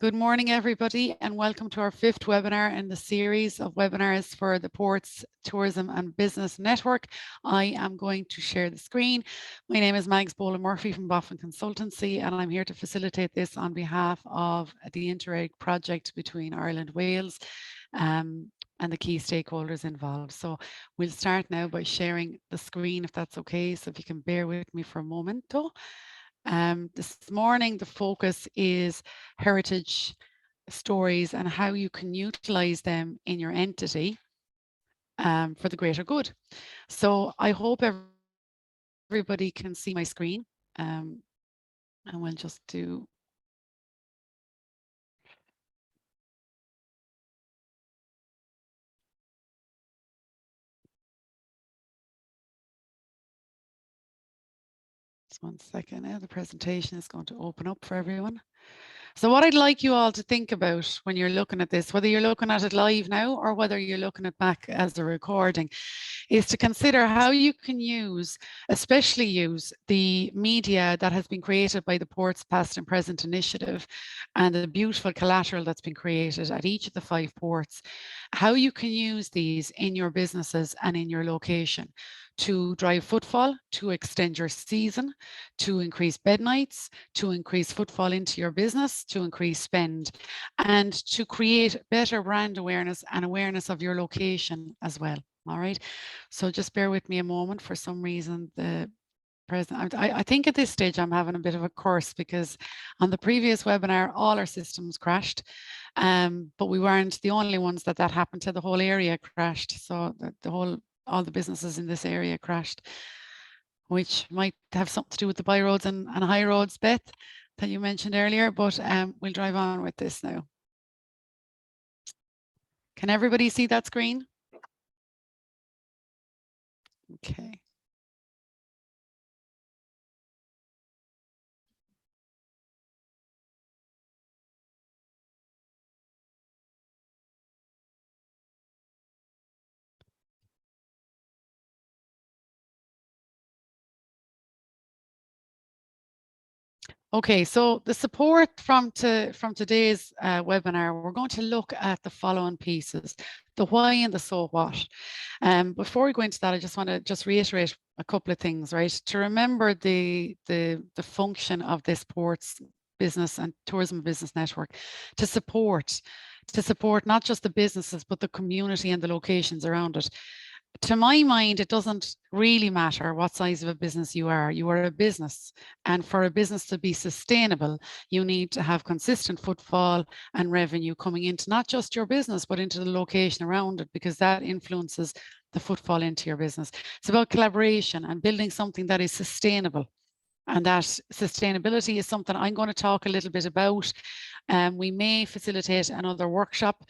Good morning, everybody, and welcome to our fifth webinar in the series of webinars for the Ports, Tourism and Business Network. I am going to share the screen. My name is Mags Boland-Murphy from Boffin Consultancy, and I'm here to facilitate this on behalf of the Interreg project between Ireland, Wales, and the key stakeholders involved. So we'll start now by sharing the screen, if that's okay. So if you can bear with me for a moment. This morning, the focus is heritage stories and how you can utilize them in your entity for the greater good. So I hope everybody can see my screen, and we'll just do. Just 1 second now, the presentation is going to open up for everyone. So what I'd like you all to think about when you're looking at this, whether you're looking at it live now or whether you're looking at back as a recording, is to consider how you can especially use the media that has been created by the Ports Past and Present initiative and the beautiful collateral that's been created at each of the 5 ports, how you can use these in your businesses and in your location to drive footfall, to extend your season, to increase bed nights, to increase footfall into your business, to increase spend, and to create better brand awareness and awareness of your location as well. All right. So just bear with me a moment. For some reason, the present, I think at this stage I'm having a bit of a course because on the previous webinar, all our systems crashed, but we weren't the only ones that happened to. The whole area crashed. So all the businesses in this area crashed, which might have something to do with the by roads and high roads, Beth, that you mentioned earlier, but we'll drive on with this now. Can everybody see that screen? Okay. Okay, so the support from today's webinar, we're going to look at the following pieces: the why and the so what. Before we go into that, I just want to reiterate a couple of things, right? To remember the function of this Ports Business and Tourism Business Network to support not just the businesses, but the community and the locations around it. To my mind, it doesn't really matter what size of a business you are. You are a business, and for a business to be sustainable, you need to have consistent footfall and revenue coming into not just your business, but into the location around it, because that influences the footfall into your business. It's about collaboration and building something that is sustainable. And that sustainability is something I'm going to talk a little bit about. We may facilitate another workshop.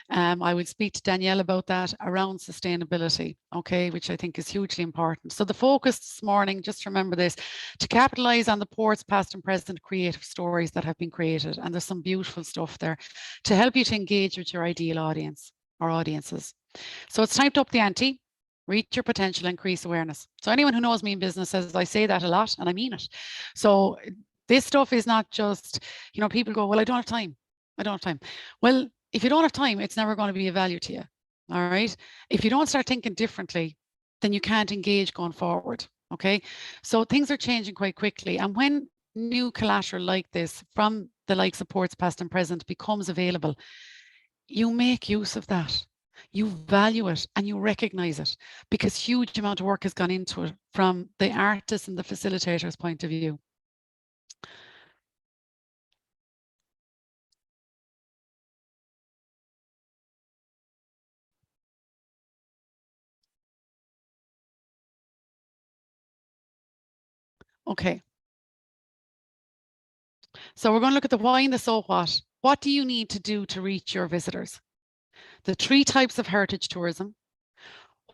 I will speak to Danielle about that around sustainability, okay, which I think is hugely important. So the focus this morning, just remember this, to capitalize on the ports past and present creative stories that have been created. And there's some beautiful stuff there to help you to engage with your ideal audience or audiences. So it's time to up the ante. Reach your potential, increase awareness. So anyone who knows me in business says I say that a lot, and I mean it. So this stuff is not just, people go, well, I don't have time. I don't have time. Well, if you don't have time, it's never going to be of value to you. All right. If you don't start thinking differently, then you can't engage going forward. Okay. So things are changing quite quickly. And when new collateral like this from the likes of Ports Past and Present becomes available, you make use of that. You value it and you recognize it, because huge amount of work has gone into it from the artist and the facilitator's point of view. Okay. So we're going to look at the why and the so what. What do you need to do to reach your visitors? The 3 types of heritage tourism.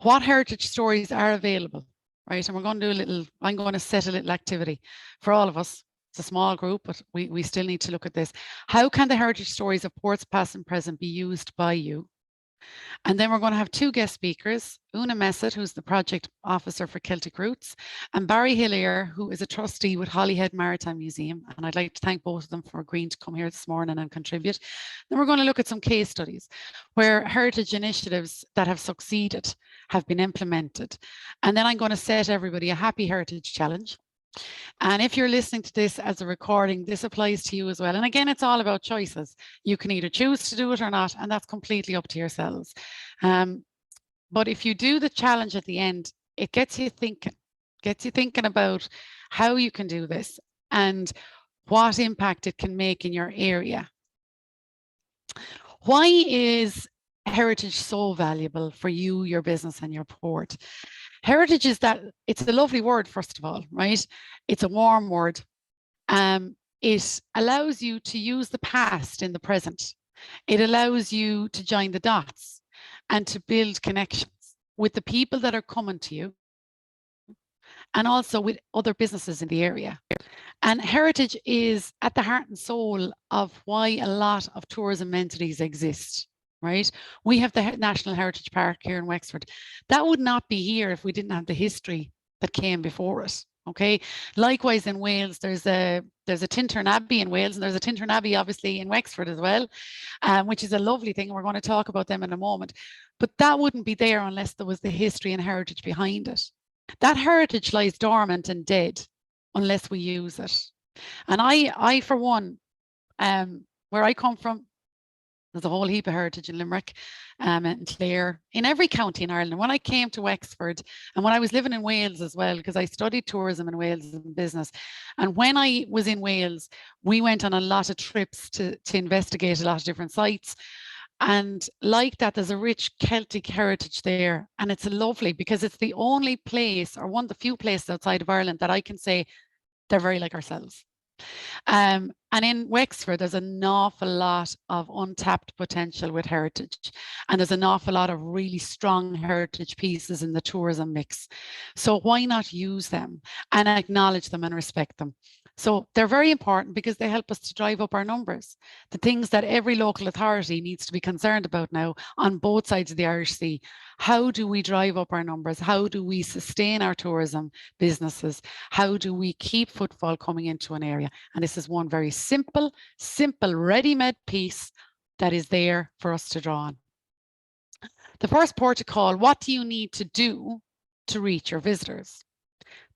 What heritage stories are available, right? And we're going to do I'm going to set a little activity for all of us. It's a small group, but we still need to look at this. How can the heritage stories of Ports Past and Present be used by you? And then we're going to have two guest speakers, Oonagh Messett, who's the project officer for Celtic Routes, and Barry Hillier, who is a trustee with Holyhead Maritime Museum. And I'd like to thank both of them for agreeing to come here this morning and contribute. Then we're going to look at some case studies where heritage initiatives that have succeeded have been implemented. And then I'm going to set everybody a happy heritage challenge. And if you're listening to this as a recording, this applies to you as well. And again, it's all about choices. You can either choose to do it or not, and that's completely up to yourselves. But if you do the challenge at the end, it gets you thinking about how you can do this and what impact it can make in your area. Why is heritage so valuable for you, your business, and your port? Heritage is that it's a lovely word, first of all, right? It's a warm word. It allows you to use the past in the present. It allows you to join the dots and to build connections with the people that are coming to you and also with other businesses in the area. And heritage is at the heart and soul of why a lot of tourism entities exist. Right? We have the National Heritage Park here in Wexford. That would not be here if we didn't have the history that came before it. Okay. Likewise, in Wales, there's a Tintern Abbey in Wales, and there's a Tintern Abbey, obviously, in Wexford as well, which is a lovely thing. And we're going to talk about them in a moment. But that wouldn't be there unless there was the history and heritage behind it. That heritage lies dormant and dead unless we use it. And I for one, where I come from, there's a whole heap of heritage in Limerick and Clare, in every county in Ireland. And when I came to Wexford, and when I was living in Wales as well, because I studied tourism in Wales and business. And when I was in Wales, we went on a lot of trips to investigate a lot of different sites. And like that, there's a rich Celtic heritage there. And it's lovely because it's the only place, or one of the few places outside of Ireland, that I can say they're very like ourselves. And in Wexford, there's an awful lot of untapped potential with heritage. And there's an awful lot of really strong heritage pieces in the tourism mix. So why not use them and acknowledge them and respect them? So they're very important because they help us to drive up our numbers. The things that every local authority needs to be concerned about now on both sides of the Irish Sea. How do we drive up our numbers? How do we sustain our tourism businesses? How do we keep footfall coming into an area? And this is one very simple, ready-made piece that is there for us to draw on. The first protocol, what do you need to do to reach your visitors?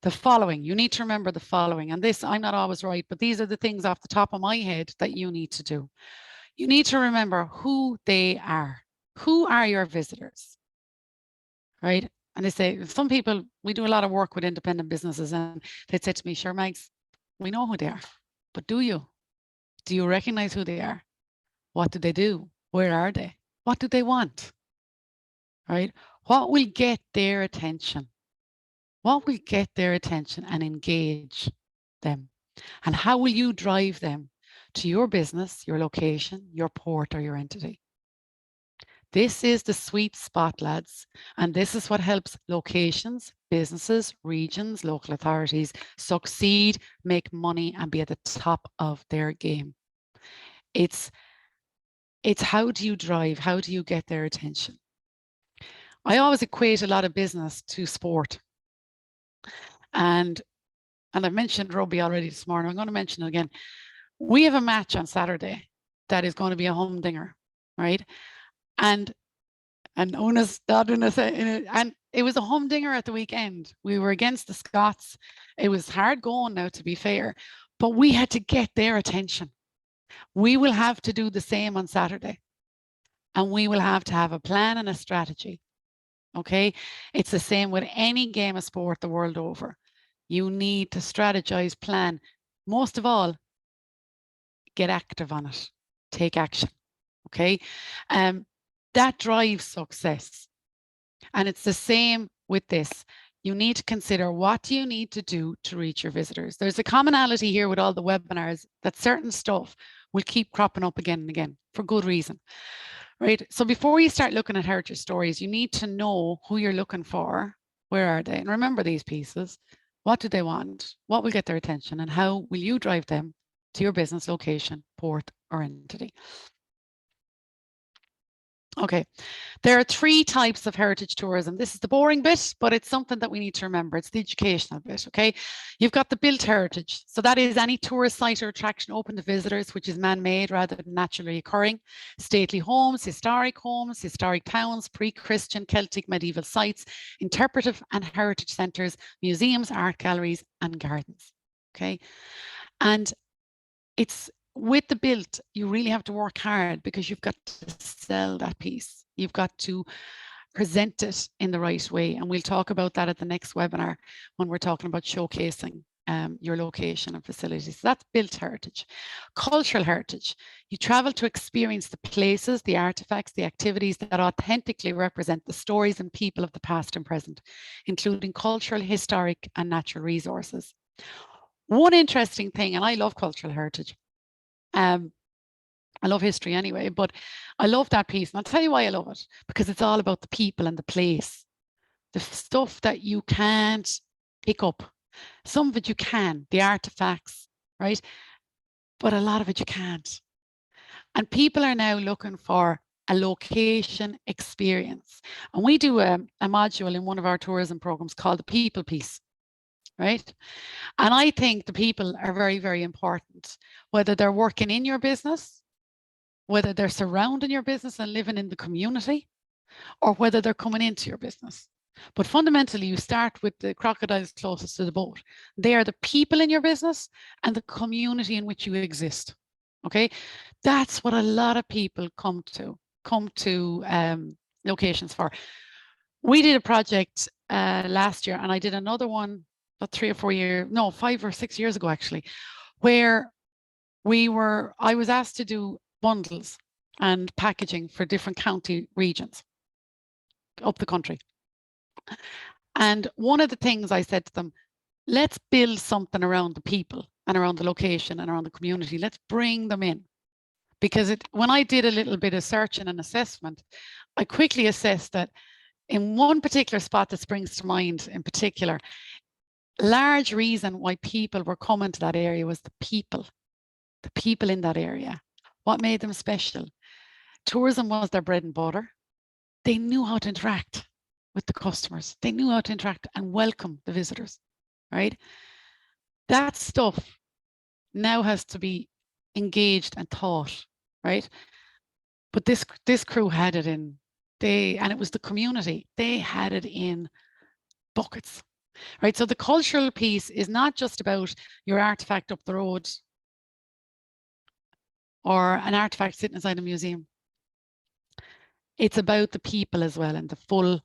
The following, you need to remember the following, and this, I'm not always right, but these are the things off the top of my head that you need to do. You need to remember who they are. Who are your visitors? Right? And they say, some people, we do a lot of work with independent businesses, and they'd say to me, sure, Megs, we know who they are, but do you? Do you recognize who they are? What do they do? Where are they? What do they want? Right? What will get their attention? What will get their attention and engage them? And how will you drive them to your business, your location, your port, or your entity? This is the sweet spot, lads. And this is what helps locations, businesses, regions, local authorities succeed, make money, and be at the top of their game. It's how do you drive? How do you get their attention? I always equate a lot of business to sport. And I've mentioned rugby already this morning. I'm going to mention it again. We have a match on Saturday that is going to be a humdinger, right? And Oonagh's nodding us and it was a humdinger at the weekend. We were against the Scots. It was hard going now, to be fair, but we had to get their attention. We will have to do the same on Saturday, and we will have to have a plan and a strategy. Okay, it's the same with any game of sport the world over. You need to strategize, plan. Most of all, get active on it. Take action. Okay, that drives success. And it's the same with this. You need to consider, what do you need to do to reach your visitors? There's a commonality here with all the webinars that certain stuff will keep cropping up again and again for good reason. Right. So before you start looking at heritage stories, you need to know who you're looking for. Where are they? And remember these pieces. What do they want? What will get their attention? And how will you drive them to your business, location, port, or entity? Okay, there are 3 types of heritage tourism. This is the boring bit, but it's something that we need to remember. It's the educational bit, okay? You've got the built heritage. So that is any tourist site or attraction open to visitors, which is man-made rather than naturally occurring. Stately homes, historic towns, pre-Christian, Celtic, medieval sites, interpretive and heritage centres, museums, art galleries, and gardens, okay? And it's with the built, you really have to work hard because you've got to sell that piece. You've got to present it in the right way. And we'll talk about that at the next webinar when we're talking about showcasing your location and facilities. So that's built heritage. Cultural heritage. You travel to experience the places, the artifacts, the activities that authentically represent the stories and people of the past and present, including cultural, historic, and natural resources. One interesting thing, and I love cultural heritage, I love history anyway, but I love that piece. And I'll tell you why I love it, because it's all about the people and the place, the stuff that you can't pick up. Some of it you can, the artifacts, right? But a lot of it you can't. And people are now looking for a location experience. And we do a module in one of our tourism programs called the people piece, right? And I think the people are very, very important, whether they're working in your business, whether they're surrounding your business and living in the community, or whether they're coming into your business. But fundamentally, you start with the crocodiles closest to the boat. They are the people in your business and the community in which you exist. Okay, that's what a lot of people come to locations for. We did a project last year, and I did another one about 5 or 6 years ago, actually, where I was asked to do bundles and packaging for different county regions up the country. And one of the things I said to them, let's build something around the people and around the location and around the community. Let's bring them in. Because when I did a little bit of searching and assessment, I quickly assessed that in one particular spot that springs to mind in particular, large reason why people were coming to that area was the people in that area. What made them special? Tourism was their bread and butter. They knew how to interact with the customers. They knew how to interact and welcome the visitors, right? That stuff now has to be engaged and taught, right? But this crew had it in, and it was the community. They had it in buckets, right? So the cultural piece is not just about your artifact up the road or an artifact sitting inside a museum. It's about the people as well and the full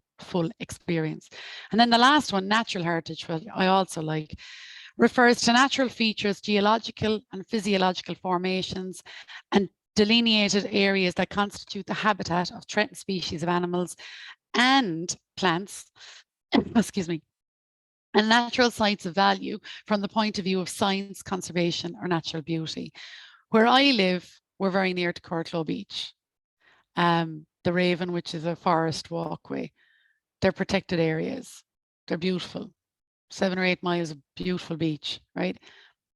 experience. And then the last one, natural heritage, which I also like, refers to natural features, geological and physiological formations, and delineated areas that constitute the habitat of threatened species of animals and plants, excuse me, and natural sites of value from the point of view of science, conservation, or natural beauty. Where I live, we're very near to Corclough Beach. The Raven, which is a forest walkway. They're protected areas. They're beautiful. 7 or 8 miles of beautiful beach, right?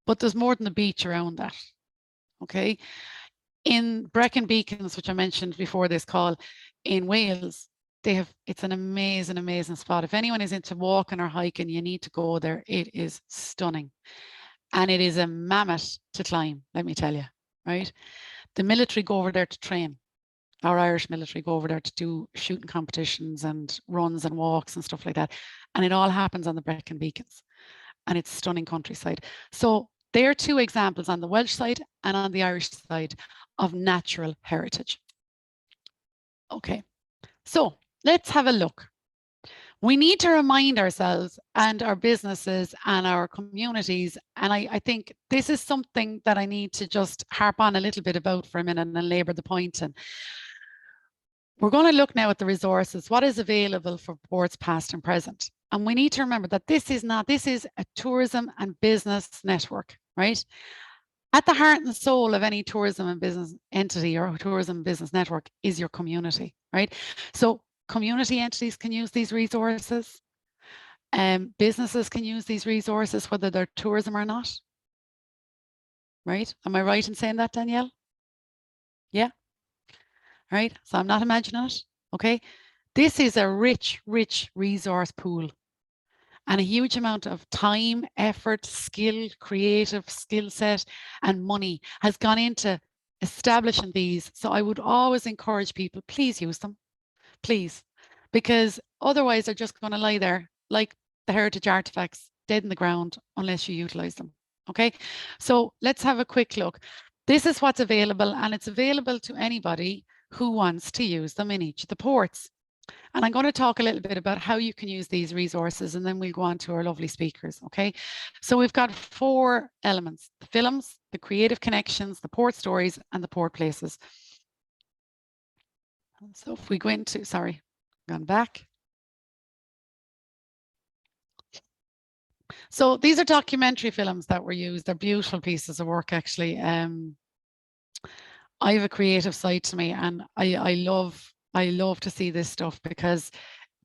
But there's more than the beach around that, okay? In Brecon Beacons, which I mentioned before this call, in Wales, it's an amazing, amazing spot. If anyone is into walking or hiking, you need to go there. It is stunning. And it is a mammoth to climb, let me tell you, right? The military go over there to train. Our Irish military go over there to do shooting competitions and runs and walks and stuff like that. And it all happens on the Brecon Beacons. And it's stunning countryside. So there are 2 examples on the Welsh side and on the Irish side of natural heritage. Okay, so let's have a look. We need to remind ourselves and our businesses and our communities, and I think this is something that I need to just harp on a little bit about for a minute and labour the point. And we're going to look now at the resources, what is available for ports past and present. And we need to remember that this is a tourism and business network, right? At the heart and soul of any tourism and business entity or tourism business network is your community, right? So community entities can use these resources. Businesses can use these resources, whether they're tourism or not, right? Am I right in saying that, Danielle? Yeah. right? So I'm not imagining it, okay? This is a rich, rich resource pool, and a huge amount of time, effort, skill, creative skill set, and money has gone into establishing these. So I would always encourage people, please use them, please, because otherwise they're just going to lie there like the heritage artifacts, dead in the ground, unless you utilize them. Okay, so let's have a quick look. This is what's available, and it's available to anybody who wants to use them in each of the ports. And I'm going to talk a little bit about how you can use these resources, and then we'll go on to our lovely speakers, okay? So we've got 4 elements: the films, the creative connections, the port stories, and the port places. So if we go into, sorry, gone back. So these are documentary films that were used. They're beautiful pieces of work, actually. I have a creative side to me, and I love to see this stuff because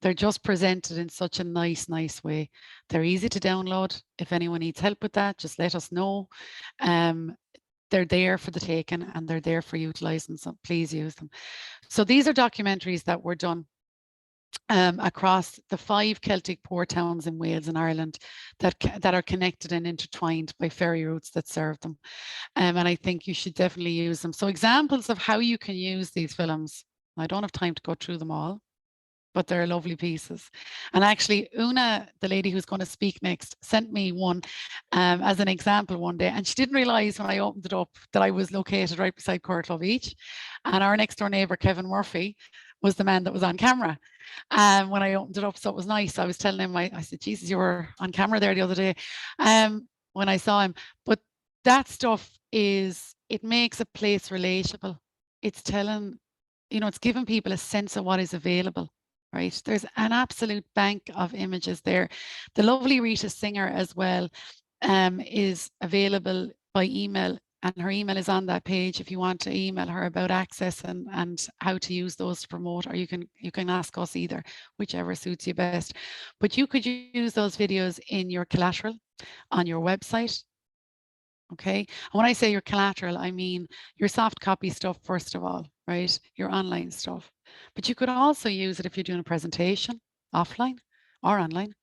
they're just presented in such a nice way. They're easy to download. If anyone needs help with that, just let us know. They're there for the taking, and they're there for utilizing, so please use them. So these are documentaries that were done across the 5 Celtic port towns in Wales and Ireland that are connected and intertwined by ferry routes that serve them. And I think you should definitely use them. So examples of how you can use these films. I don't have time to go through them all, but they're lovely pieces. And actually, Oonagh, the lady who's going to speak next, sent me one as an example one day. And she didn't realise when I opened it up that I was located right beside Courtlow Beach. And our next door neighbour, Kevin Murphy, was the man that was on camera. And when I opened it up, so it was nice. I was telling him, I said, Jesus, you were on camera there the other day when I saw him. But that stuff it makes a place relatable. It's telling, it's giving people a sense of what is available. Right, there's an absolute bank of images there. The lovely Rita Singer as well is available by email, and her email is on that page if you want to email her about access and how to use those to promote, or you can ask us either, whichever suits you best. But you could use those videos in your collateral on your website. Okay, and when I say your collateral, I mean your soft copy stuff first of all, right? Your online stuff. But you could also use it if you're doing a presentation offline or online.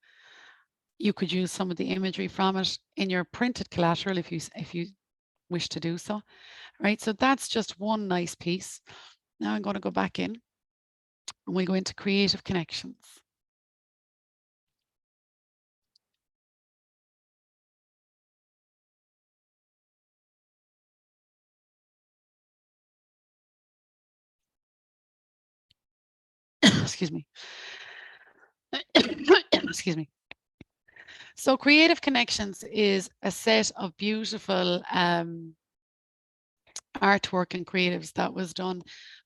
You could use some of the imagery from it in your printed collateral if you wish to do so, right? So that's just one nice piece. Now I'm going to go back in and we'll go into creative connections. Excuse me. Excuse me. So creative connections is a set of beautiful artwork and creatives that was done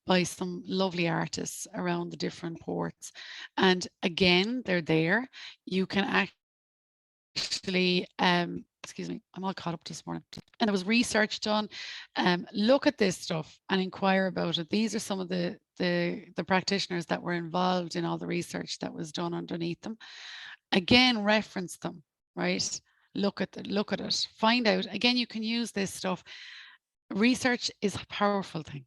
by some lovely artists around the different ports. And again, they're there. You can actually, excuse me, I'm all caught up this morning. And there was research done. Look at this stuff and inquire about it. These are some of the practitioners that were involved in all the research that was done underneath them. Again, reference them, right? Look at it, find out. Again, you can use this stuff. Research is a powerful thing.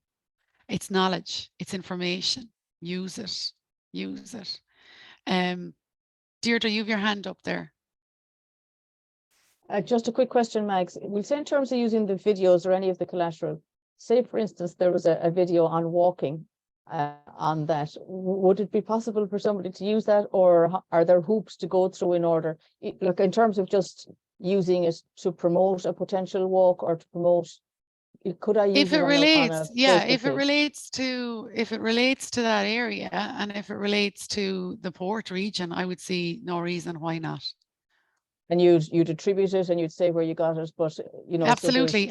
It's knowledge, it's information. Use it, use it. Deirdre, you have your hand up there. Just a quick question, Mags. We'll say in terms of using the videos or any of the collateral, say for instance, there was a video on walking on that. Would it be possible for somebody to use that, or are there hoops to go through in order, look, in terms of just using it to promote a potential walk or to promote, could I use if it relates, if it relates to that area, and if it relates to the port region, I would see no reason why not. And you'd attribute it and you'd say where you got it, but absolutely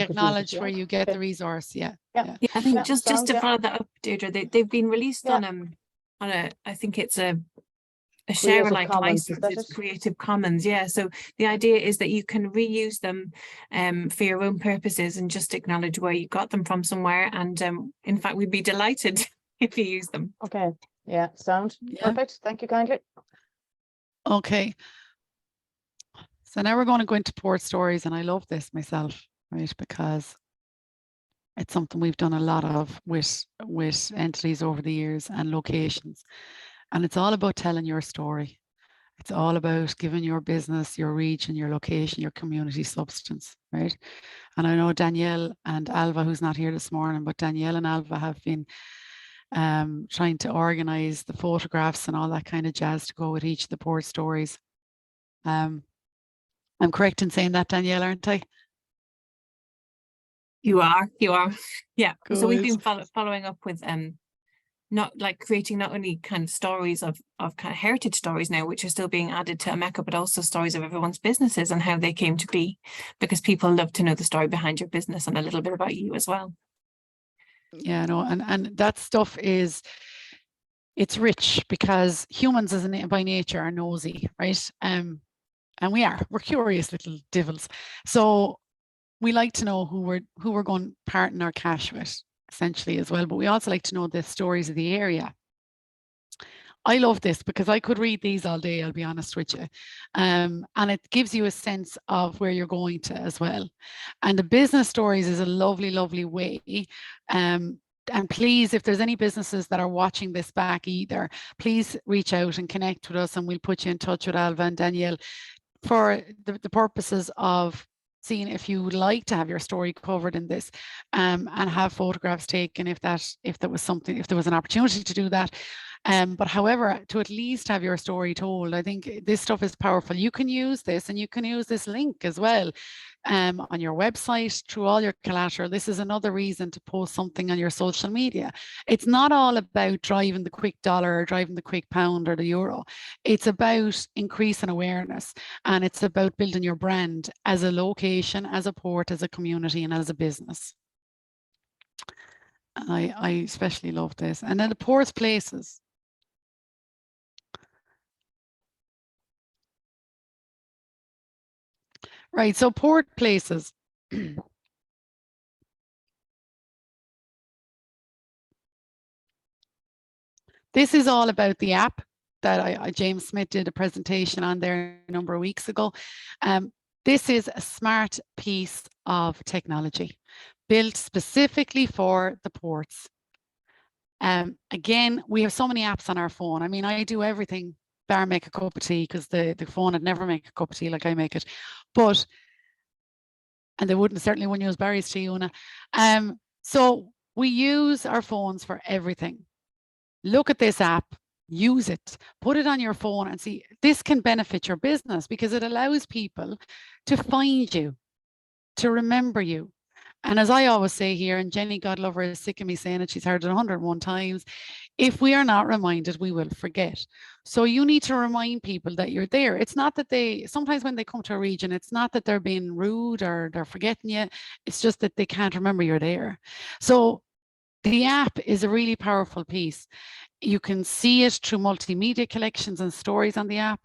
acknowledge where you get the resource. Yeah, I think just to follow that up, Deirdre, they've been released on a I think it's a share alike license. It's Creative Commons. So the idea is that you can reuse them for your own purposes and just acknowledge where you got them from somewhere, and in fact we'd be delighted if you use them. Okay, sound perfect. Thank you kindly. Okay, so now we're going to go into port stories, and I love this myself, right? Because It's something we've done a lot of with entities over the years and locations. And it's all about telling your story. It's all about giving your business, your region, your location, your community substance, right? And I know Danielle and Alva, who's not here this morning, but Danielle and Alva have been trying to organise the photographs and all that kind of jazz to go with each of the port stories. I'm correct in saying that, Danielle, aren't I? You are. Yeah. Good. So we've been following up with not like creating not only kind of stories of kind of heritage stories now, which are still being added to Omeka, but also stories of everyone's businesses and how they came to be, because people love to know the story behind your business and a little bit about you as well. Yeah, no, and that stuff is, it's rich, because humans by nature are nosy, right? And we're curious little devils. So we like to know who we're going to parting our cash with, essentially, as well. But we also like to know the stories of the area. I love this because I could read these all day, I'll be honest with you. And it gives you a sense of where you're going to as well. And the business stories is a lovely, lovely way. And please, if there's any businesses that are watching this back either, please reach out and connect with us, and we'll put you in touch with Alva and Danielle for the purposes of seeing if you would like to have your story covered in this, and have photographs taken if there was an opportunity to do that. But however, to at least have your story told, I think this stuff is powerful. You can use this, and you can use this link as well on your website, through all your collateral. This is another reason to post something on your social media. It's not all about driving the quick dollar or driving the quick pound or the euro. It's about increasing awareness, and it's about building your brand as a location, as a port, as a community, and as a business. And I especially love this. And then the ports places. Right, so port places. This is all about the app that James Smith did a presentation on there a number of weeks ago. This is a smart piece of technology built specifically for the ports. Again, we have so many apps on our phone. I mean, I do everything bar make a cup of tea, because the phone would never make a cup of tea like I make it. And they certainly wouldn't use Barry's tea, Oonagh. So we use our phones for everything. Look at this app, use it, put it on your phone, and see, this can benefit your business because it allows people to find you, to remember you. And as I always say here, and Jenny, God love her, is sick of me saying it, she's heard it 101 times, if we are not reminded, we will forget. So you need to remind people that you're there. It's not that sometimes when they come to a region, it's not that they're being rude or they're forgetting you. It's just that they can't remember you're there. So the app is a really powerful piece. You can see it through multimedia collections and stories on the app.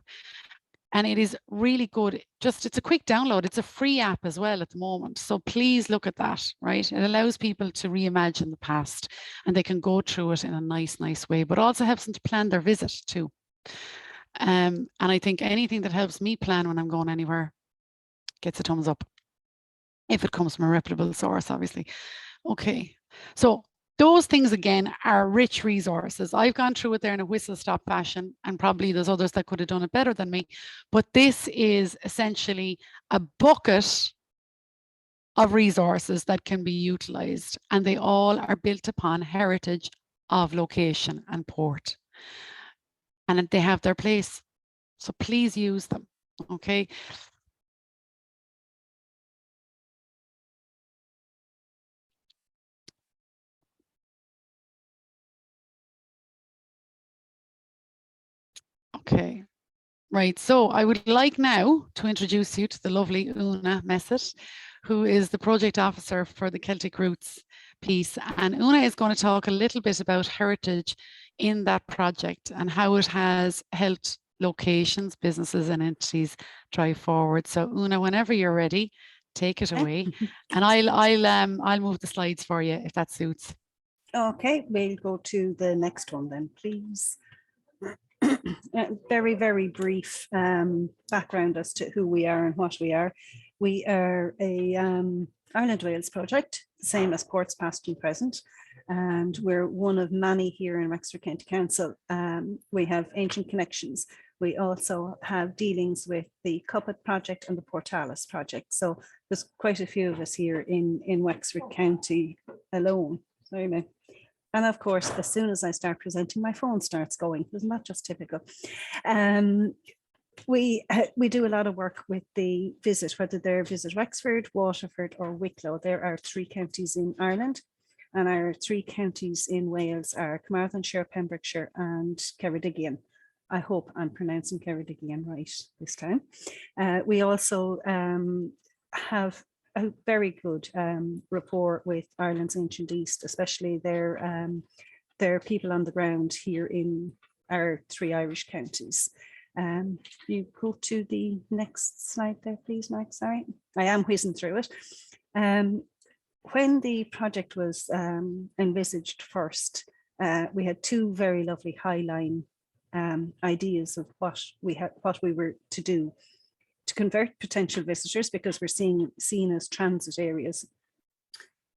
And it is really good. It's a quick download. It's a free app as well at the moment. So please look at that, right? It allows people to reimagine the past, and they can go through it in a nice way, but also helps them to plan their visit too. And I think anything that helps me plan when I'm going anywhere gets a thumbs up, if it comes from a reputable source, obviously. Okay, so those things, again, are rich resources. I've gone through it there in a whistle-stop fashion, and probably there's others that could have done it better than me. But this is essentially a bucket of resources that can be utilised, and they all are built upon heritage of location and port. And they have their place. So please use them, okay? Okay, right. So I would like now to introduce you to the lovely Oonagh Messett, who is the project officer for the Celtic Routes piece. And Oonagh is going to talk a little bit about heritage in that project and how it has helped locations, businesses and entities drive forward. So Oonagh, whenever you're ready, take it away. And I'll move the slides for you if that suits. Okay, we'll go to the next one then, please. Very, very brief background as to who we are and what we are. We are a Ireland Wales project, the same as Ports Past and Present. And we're one of many here in Wexford County Council. We have ancient connections. We also have dealings with the Cuppet project and the Portalis project. So there's quite a few of us here in Wexford County alone. Sorry, mate. And of course, as soon as I start presenting, my phone starts going. Isn't that just typical? We do a lot of work with the Visit, whether they're Visit Wexford, Waterford or Wicklow. There are 3 counties in Ireland, and our 3 counties in Wales are Carmarthenshire, Pembrokeshire and Ceredigion. I hope I'm pronouncing Ceredigion right this time. We also have a very good rapport with Ireland's Ancient East, especially their people on the ground here in our 3 Irish counties. You go to the next slide there, please, Mike. Sorry, I am whizzing through it. When the project was envisaged first, we had 2 very lovely highline ideas of what we were to do to convert potential visitors, because we're seen as transit areas.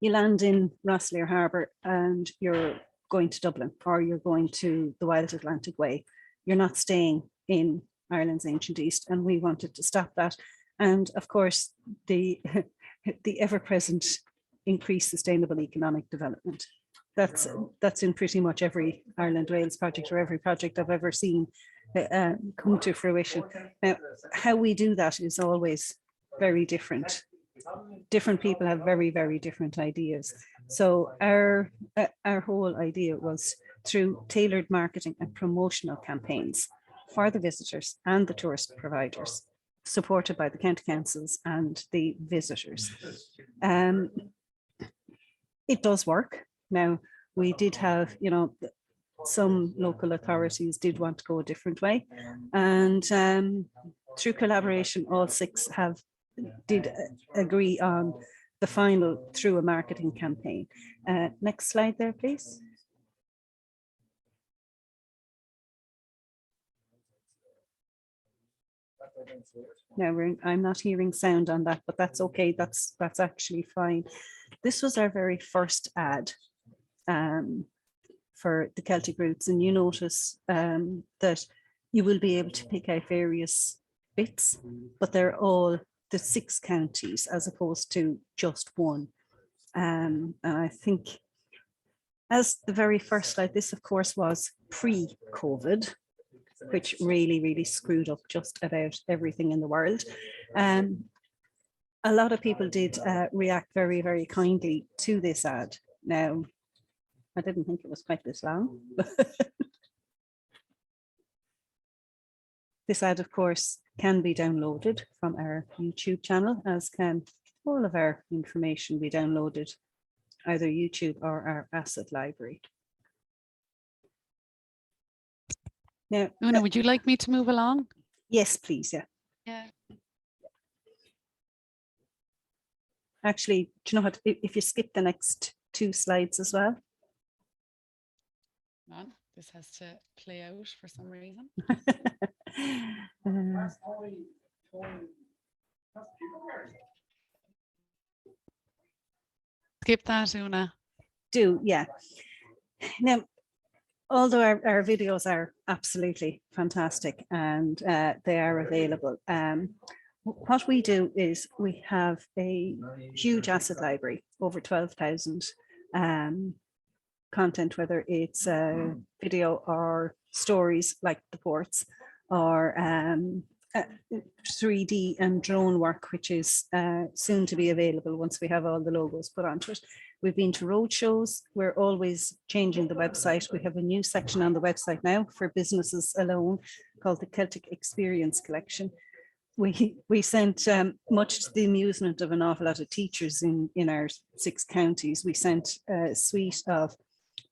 You land in Rosslare Harbour and you're going to Dublin, or you're going to the Wild Atlantic Way. You're not staying in Ireland's Ancient East, and we wanted to stop that. And of course, the ever-present increased sustainable economic development. That's in pretty much every Ireland Wales project, or every project I've ever seen come to fruition. Now, how we do that is always very different. Different people have very, very different ideas. So our whole idea was through tailored marketing and promotional campaigns for the visitors and the tourist providers, supported by the county councils and the visitors. It does work. Now, we did have, some local authorities did want to go a different way, and through collaboration, all 6 did agree on the final through a marketing campaign. Next slide there, please. Now I'm not hearing sound on that, but that's okay. That's actually fine. This was our very first ad for the Celtic Routes, and you notice that you will be able to pick out various bits, but they're all the 6 counties as opposed to just one. And I think, as the very first slide, this of course was pre-COVID, which really, really screwed up just about everything in the world. A lot of people did react very, very kindly to this ad. Now, I didn't think it was quite this long. This ad, of course, can be downloaded from our YouTube channel, as can all of our information be downloaded, either YouTube or our asset library. Now, Oonagh, would you like me to move along? Yes, please. Yeah. Actually, do you know what? If you skip the next 2 slides as well. This has to play out for some reason. Skip that, Oonagh. Yeah. Now, although our videos are absolutely fantastic and they are available, what we do is we have a huge asset library, over 12,000 content, whether it's video or stories like the ports, or 3D and drone work, which is soon to be available once we have all the logos put onto it. We've been to road shows. We're always changing the website. We have a new section on the website now for businesses alone called the Celtic Experience Collection. We sent, much to the amusement of an awful lot of teachers in our 6 counties, we sent a suite of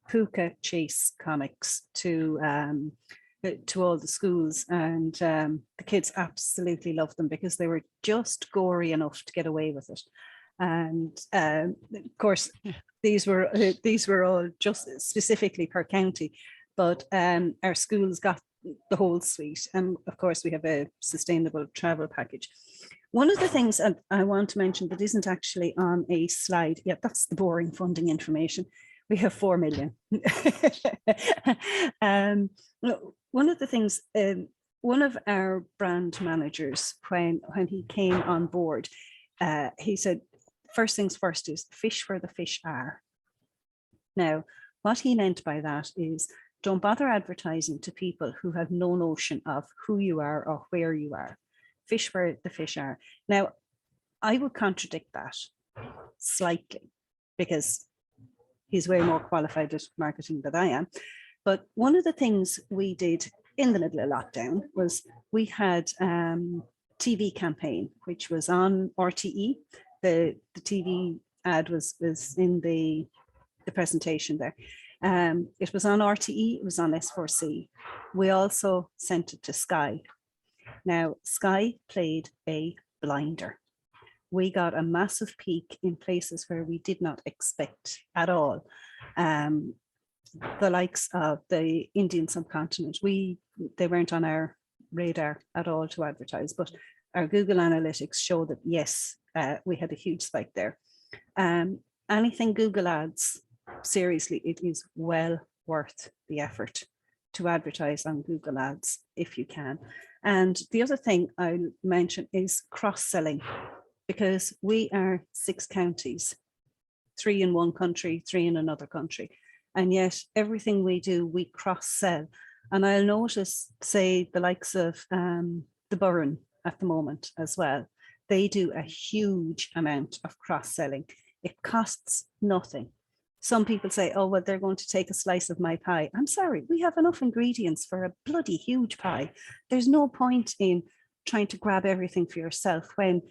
Puka Chase comics to all the schools, and the kids absolutely loved them because they were just gory enough to get away with it. And of course, these were all just specifically per county, but our schools got the whole suite. And of course, we have a sustainable travel package. One of the things I want to mention that isn't actually on a slide, yeah, that's the boring funding information. We have 4 million. One of the things, one of our brand managers, when he came on board, he said, first things first is fish where the fish are. Now, what he meant by that is don't bother advertising to people who have no notion of who you are or where you are. Fish where the fish are. Now, I would contradict that slightly because he's way more qualified at marketing than I am. But one of the things we did in the middle of lockdown was we had TV campaign, which was on RTE. The TV ad was in the presentation there. It was on RTE, it was on S4C. We also sent it to Sky. Now, Sky played a blinder. We got a massive peak in places where we did not expect at all. The likes of the Indian subcontinent, they weren't on our radar at all to advertise, but our Google Analytics show that yes, we had a huge spike there. Anything Google ads, seriously, it is well worth the effort to advertise on Google ads if you can. And the other thing I'll mention is cross-selling, because we are 6 counties, 3 in one country, 3 in another country. And yet everything we do, we cross-sell. And I'll notice, say, the likes of the Burren at the moment as well. They do a huge amount of cross-selling. It costs nothing. Some people say, oh, well, they're going to take a slice of my pie. I'm sorry, we have enough ingredients for a bloody huge pie. There's no point in trying to grab everything for yourself when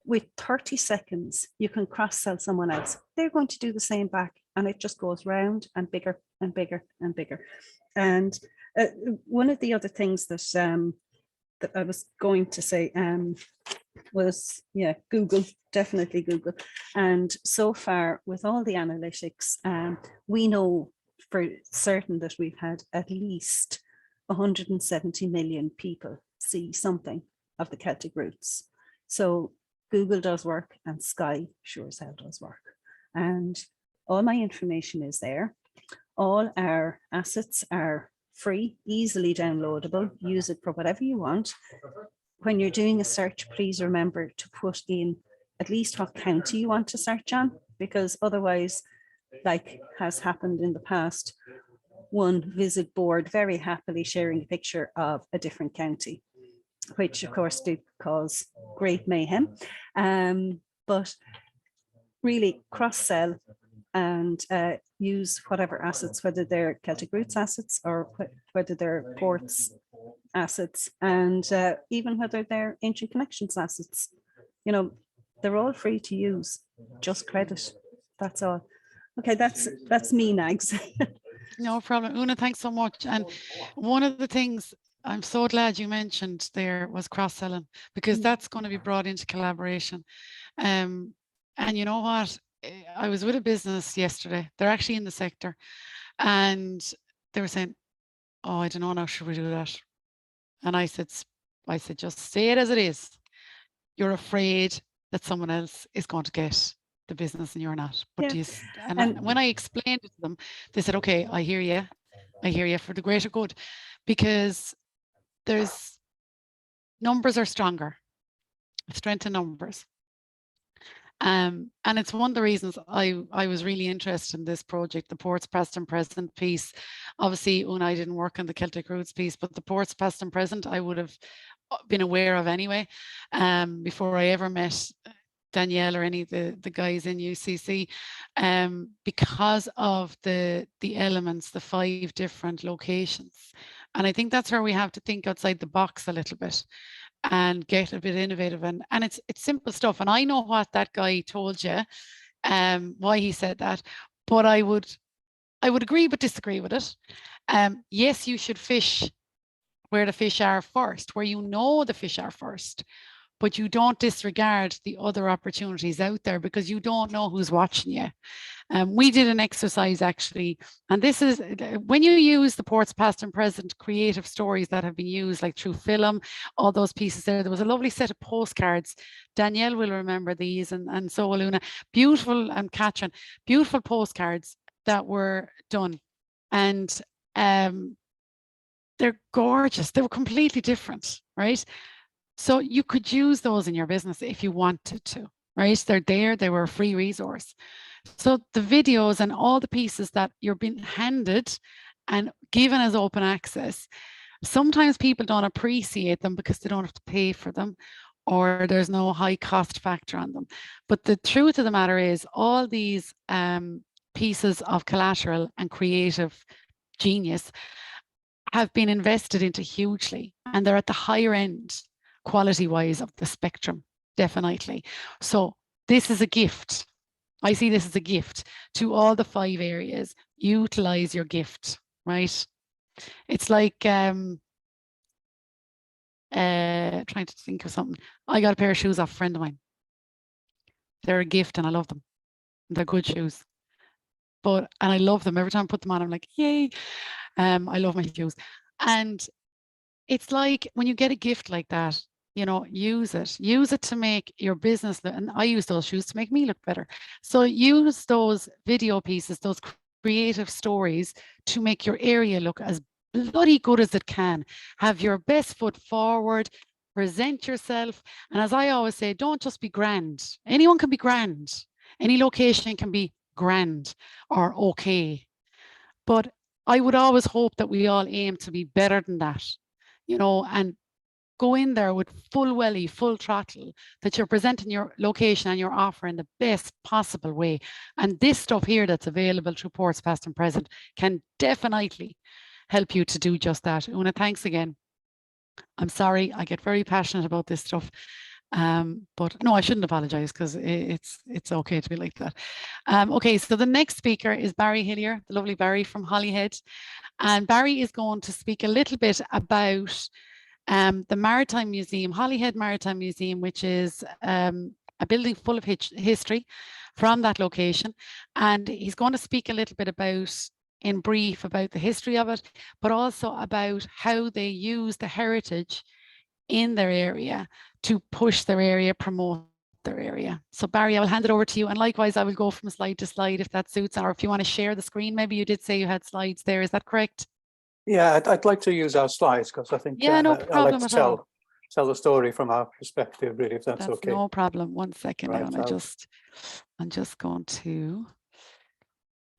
with 30 seconds, you can cross-sell someone else. They're going to do the same back, and it just goes round and bigger and bigger and bigger. And one of the other things that that I was going to say was, yeah, Google, definitely Google. And so far with all the analytics, we know for certain that we've had at least 170 million people see something of the Celtic Routes. So Google does work and Sky sure as hell does work. And all my information is there. All our assets are free, easily downloadable. Use it for whatever you want. When you're doing a search, please remember to put in at least what county you want to search on, because otherwise, like has happened in the past, one visit board very happily sharing a picture of a different county, which of course did cause great mayhem. But really cross-sell and use whatever assets, whether they're Celtic Routes assets or whether they're ports assets, and even whether they're Ancient Connections assets. You know, they're all free to use, just credit. That's all. Okay, that's me, Nags. No problem. Oonagh, thanks so much. And one of the things I'm so glad you mentioned there was cross-selling, because that's going to be brought into collaboration. And you know what? I was with a business yesterday. They're actually in the sector, and they were saying, oh, I don't know now, should we do that? And I said, just say it as it is. You're afraid that someone else is going to get the business and you're not. But yeah. And when I explained it to them, they said, okay, I hear you. I hear you, for the greater good, because there's numbers are stronger, strength in numbers. And it's one of the reasons I was really interested in this project, the Ports Past and Present piece. Obviously, Oonagh didn't work on the Celtic Routes piece, but the Ports Past and Present I would have been aware of anyway, before I ever met Danielle or any of the guys in UCC, because of the elements, the 5 different locations. And I think that's where we have to think outside the box a little bit and get a bit innovative, and it's simple stuff. And I know what that guy told you, why he said that, but I would agree but disagree with it. Yes, you should fish where the fish are first, where you know the fish are first, but you don't disregard the other opportunities out there because you don't know who's watching you. We did an exercise actually, and this is when you use the ports past and present creative stories that have been used like through film, all those pieces there. There was a lovely set of postcards. Danielle will remember these, and so will Oonagh. Beautiful, and Catherine, beautiful postcards that were done. And they're gorgeous. They were completely different, right? So you could use those in your business if you wanted to, right? They're there, they were a free resource. So the videos and all the pieces that you're being handed and given as open access, sometimes people don't appreciate them because they don't have to pay for them, or there's no high cost factor on them. But the truth of the matter is all these pieces of collateral and creative genius have been invested into hugely, and they're at the higher end quality wise of the spectrum, definitely. So this is a gift. I see this as a gift to all the 5 areas. Utilize your gift, right? It's like trying to think of something. I got a pair of shoes off a friend of mine. They're a gift and I love them. They're good shoes. And I love them. Every time I put them on, I'm like, yay. I love my shoes. And it's like when you get a gift like that, you know, use it to make your business, and I use those shoes to make me look better. So use those video pieces, those creative stories to make your area look as bloody good as it can. Have your best foot forward, present yourself. And as I always say, don't just be grand. Anyone can be grand. Any location can be grand or okay. But I would always hope that we all aim to be better than that, you know, and go in there with full welly, full throttle, that you're presenting your location and your offer in the best possible way. And this stuff here that's available through Ports Past and Present can definitely help you to do just that. Oonagh, thanks again. I'm sorry, I get very passionate about this stuff. But no, I shouldn't apologize because it's okay to be like that. Okay, so the next speaker is Barry Hillier, the lovely Barry from Holyhead. And Barry is going to speak a little bit about the Maritime Museum, Holyhead Maritime Museum, which is a building full of history from that location. And he's going to speak a little bit about, in brief, about the history of it, but also about how they use the heritage in their area to push their area, promote their area. So Barry, I will hand it over to you. And likewise, I will go from slide to slide if that suits, or if you want to share the screen. Maybe you did say you had slides there. Is that correct? Yeah, I'd like to use our slides because I think yeah, no I problem like to tell the story from our perspective, really, if that's okay. No problem. 1 second right, now, and I'm just going to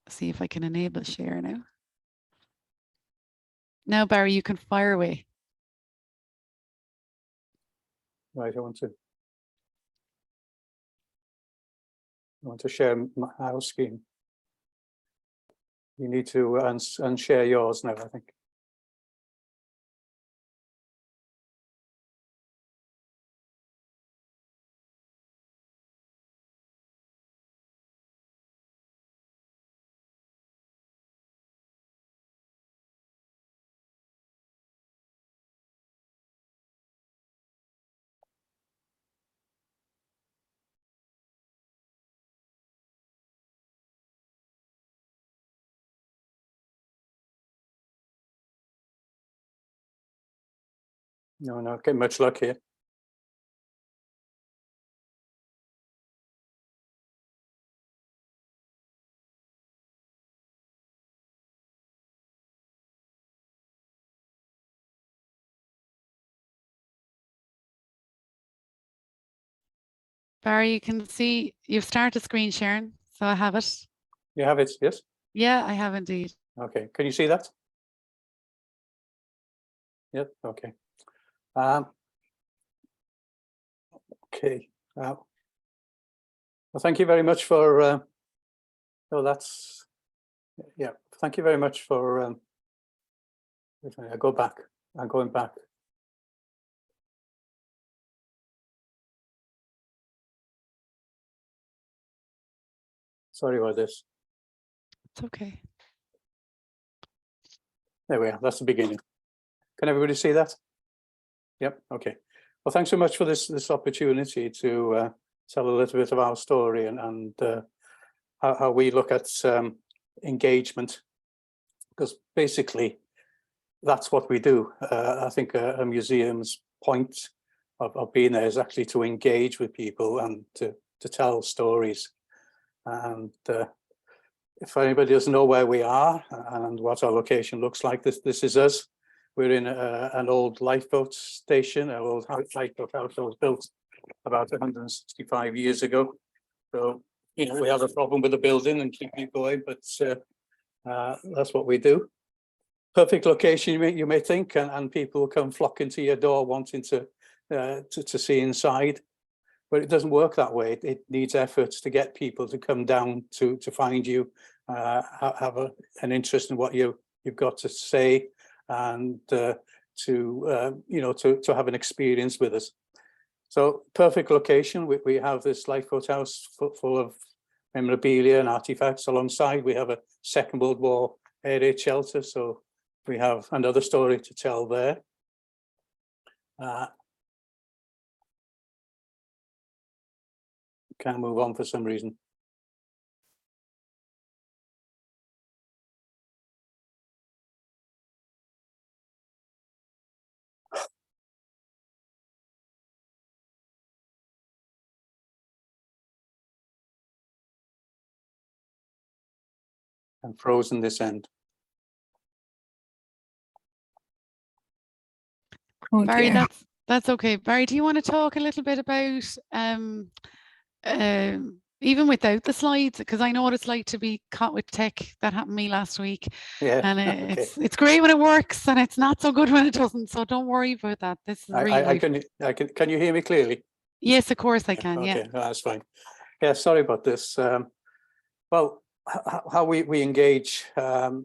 see if I can enable share now. Now, Barry, you can fire away. Right, I want to share our screen. You need to unshare yours now, I think. No, not getting much luck here. Barry, you can see you've started screen sharing, so I have it. You have it, yes? Yeah, I have indeed. Okay, can you see that? Yep, okay. Okay. Well, thank you very much for, oh, that's, yeah, thank you very much for, I go back, I'm going back. Sorry about this. It's okay. There we are, that's the beginning. Can everybody see that? Yep, okay. Well, thanks so much for this opportunity to tell a little bit of our story and how we look at engagement, because basically that's what we do. I think a museum's point of being there is actually to engage with people and to tell stories. And if anybody doesn't know where we are and what our location looks like, this is us. We're in an old lifeboat station, an old lifeboat house that was built about 165 years ago. So, you know, we have a problem with the building and keeping it going, but that's what we do. Perfect location, you may think, and people come flocking to your door wanting to see inside. But it doesn't work that way. It needs efforts to get people to come down to find you, have an interest in what you've got to say, and to have an experience with us. So perfect location. We have this lifeboat house full of memorabilia and artifacts. Alongside, we have a Second World War air raid shelter. So we have another story to tell there. Can't move on for some reason. I'm frozen this end. Oh, Barry, dear. that's okay. Barry, do you want to talk a little bit about even without the slides, because I know what it's like to be caught with tech. That happened to me last week. Yeah, And okay. it's great when it works, and it's not so good when it doesn't. So don't worry about that. This is really. Can you hear me clearly? Yes, of course I can. Yeah. Okay, that's fine. Yeah, sorry about this. Well, how we engage our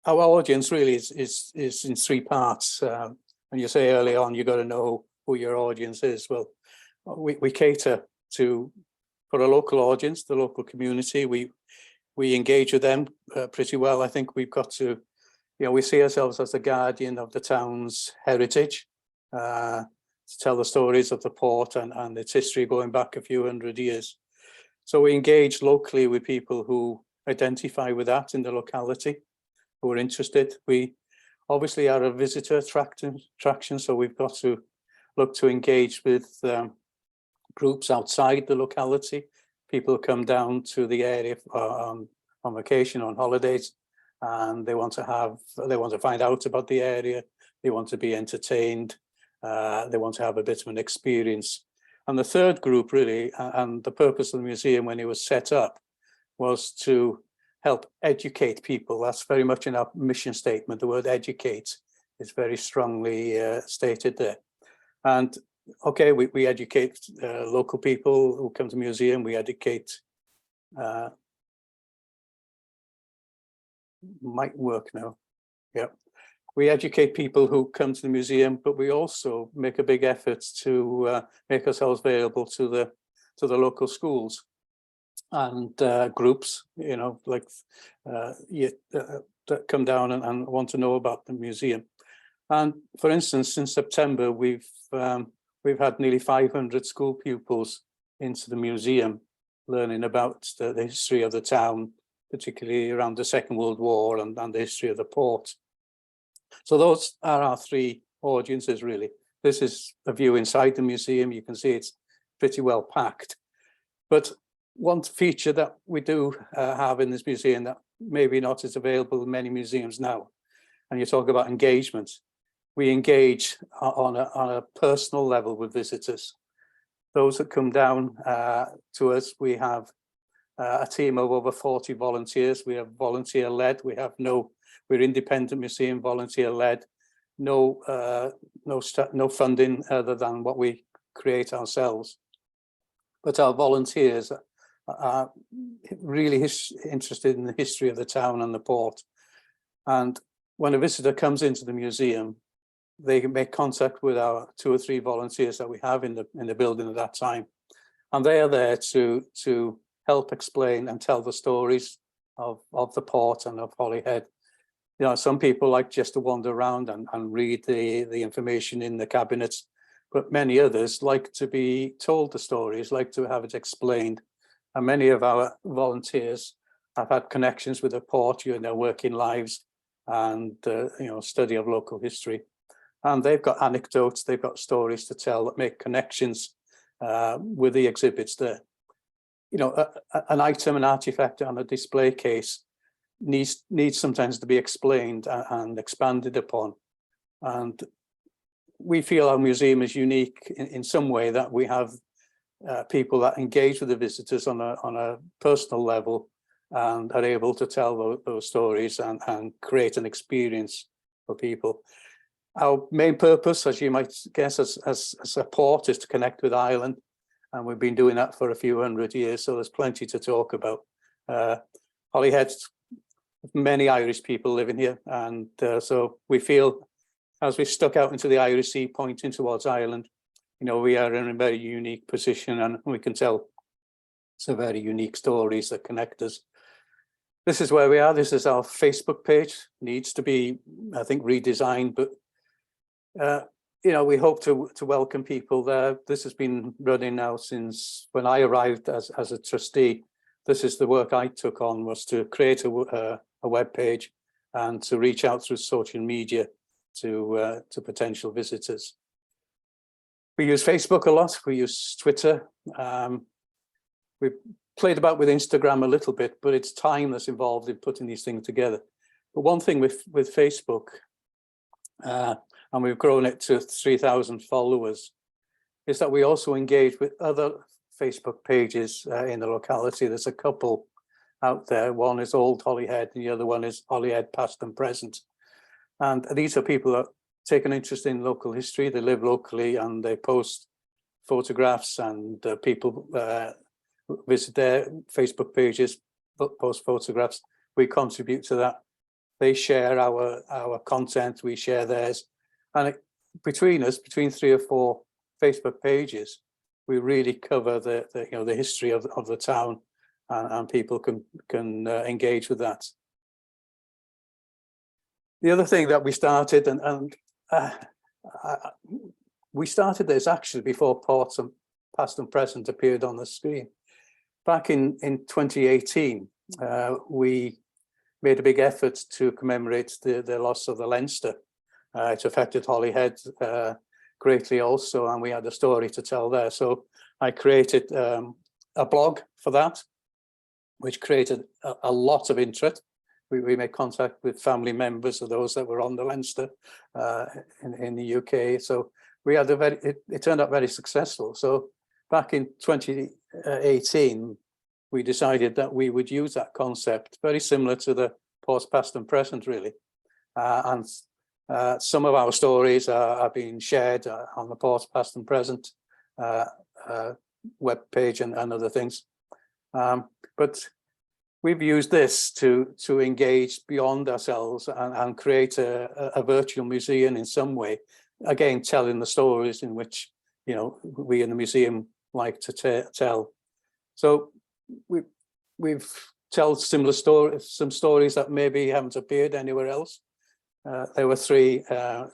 audience really is in three parts. When you say early on, you got to know who your audience is. Well, we cater for a local audience, the local community. We engage with them pretty well. I think we've got to, we see ourselves as the guardian of the town's heritage, to tell the stories of the port and its history going back a few hundred years. So we engage locally with people who identify with that in the locality, who are interested. We obviously are a visitor attraction, so we've got to look to engage with groups outside the locality. People come down to the area on vacation, on holidays, and they want to find out about the area. They want to be entertained. They want to have a bit of an experience. And the third group really, and the purpose of the museum when it was set up, was to help educate people. That's very much in our mission statement. The word educate is very strongly stated there. And okay, we educate local people who come to the museum. We educate, might work now. Yeah. We educate people who come to the museum, but we also make a big effort to make ourselves available to the local schools and groups, like that come down and want to know about the museum. And for instance, in September, we've had nearly 500 school pupils into the museum, learning about the history of the town, particularly around the Second World War and the history of the port. So those are our three audiences, really. This is a view inside the museum. You can see it's pretty well packed. But one feature that we do have in this museum that maybe not is available in many museums now, and you talk about engagement, we engage on a personal level with visitors. Those that come down to us, we have a team of over 40 volunteers. We have volunteer-led. We're independent museum, volunteer-led. No funding other than what we create ourselves. But our volunteers are really interested in the history of the town and the port. And when a visitor comes into the museum, they can make contact with our 2 or 3 volunteers that we have in the building at that time. And they are there to help explain and tell the stories of the port and of Holyhead. Some people like just to wander around and read the information in the cabinets, but many others like to be told the stories, like to have it explained. And many of our volunteers have had connections with the port during their working lives and study of local history. And they've got anecdotes, they've got stories to tell that make connections with the exhibits there. An item, an artifact on a display case needs sometimes to be explained and expanded upon. And we feel our museum is unique in some way, that we have people that engage with the visitors on a personal level and are able to tell those stories and create an experience for people. Our main purpose, as you might guess, as a port, is to connect with Ireland, and we've been doing that for a few hundred years, so there's plenty to talk about. Holyhead, many Irish people living here, and so we feel, as we stuck out into the Irish Sea pointing towards Ireland, we are in a very unique position, and we can tell some very unique stories that connect us. This is where we are. This is our Facebook page. Needs to be, I think, redesigned, but we hope to welcome people there. This has been running now since when I arrived as a trustee. This is the work I took on, was to create a web page and to reach out through social media to potential visitors. We use Facebook a lot. We use Twitter. We've played about with Instagram a little bit, but it's time that's involved in putting these things together. But one thing with Facebook, and we've grown it to 3,000 followers, is that we also engage with other Facebook pages in the locality. There's a couple out there. One is Old Holyhead, and the other one is Holyhead Past and Present. And these are people that take an interest in local history. They live locally and they post photographs, and people visit their Facebook pages, post photographs. We contribute to that. They share our content, we share theirs. And between us, between 3 or 4 Facebook pages, we really cover the history of the town, and people can engage with that. The other thing that we started, we started this actually before Ports and Past and Present appeared on the screen. Back in 2018, we made a big effort to commemorate the loss of the Leinster. It affected Holyhead greatly also, and we had a story to tell there. So I created a blog for that, which created a lot of interest. We made contact with family members of those that were on the Leinster in the UK. So we had it turned out very successful. So back in 2018, we decided that we would use that concept, very similar to the Ports Past and Present, really. And some of our stories are being shared on the Ports Past and Present web page and other things. But we've used this to engage beyond ourselves and create a virtual museum in some way, again, telling the stories in which we in the museum like to tell. So we've told similar stories, some stories that maybe haven't appeared anywhere else. There were 3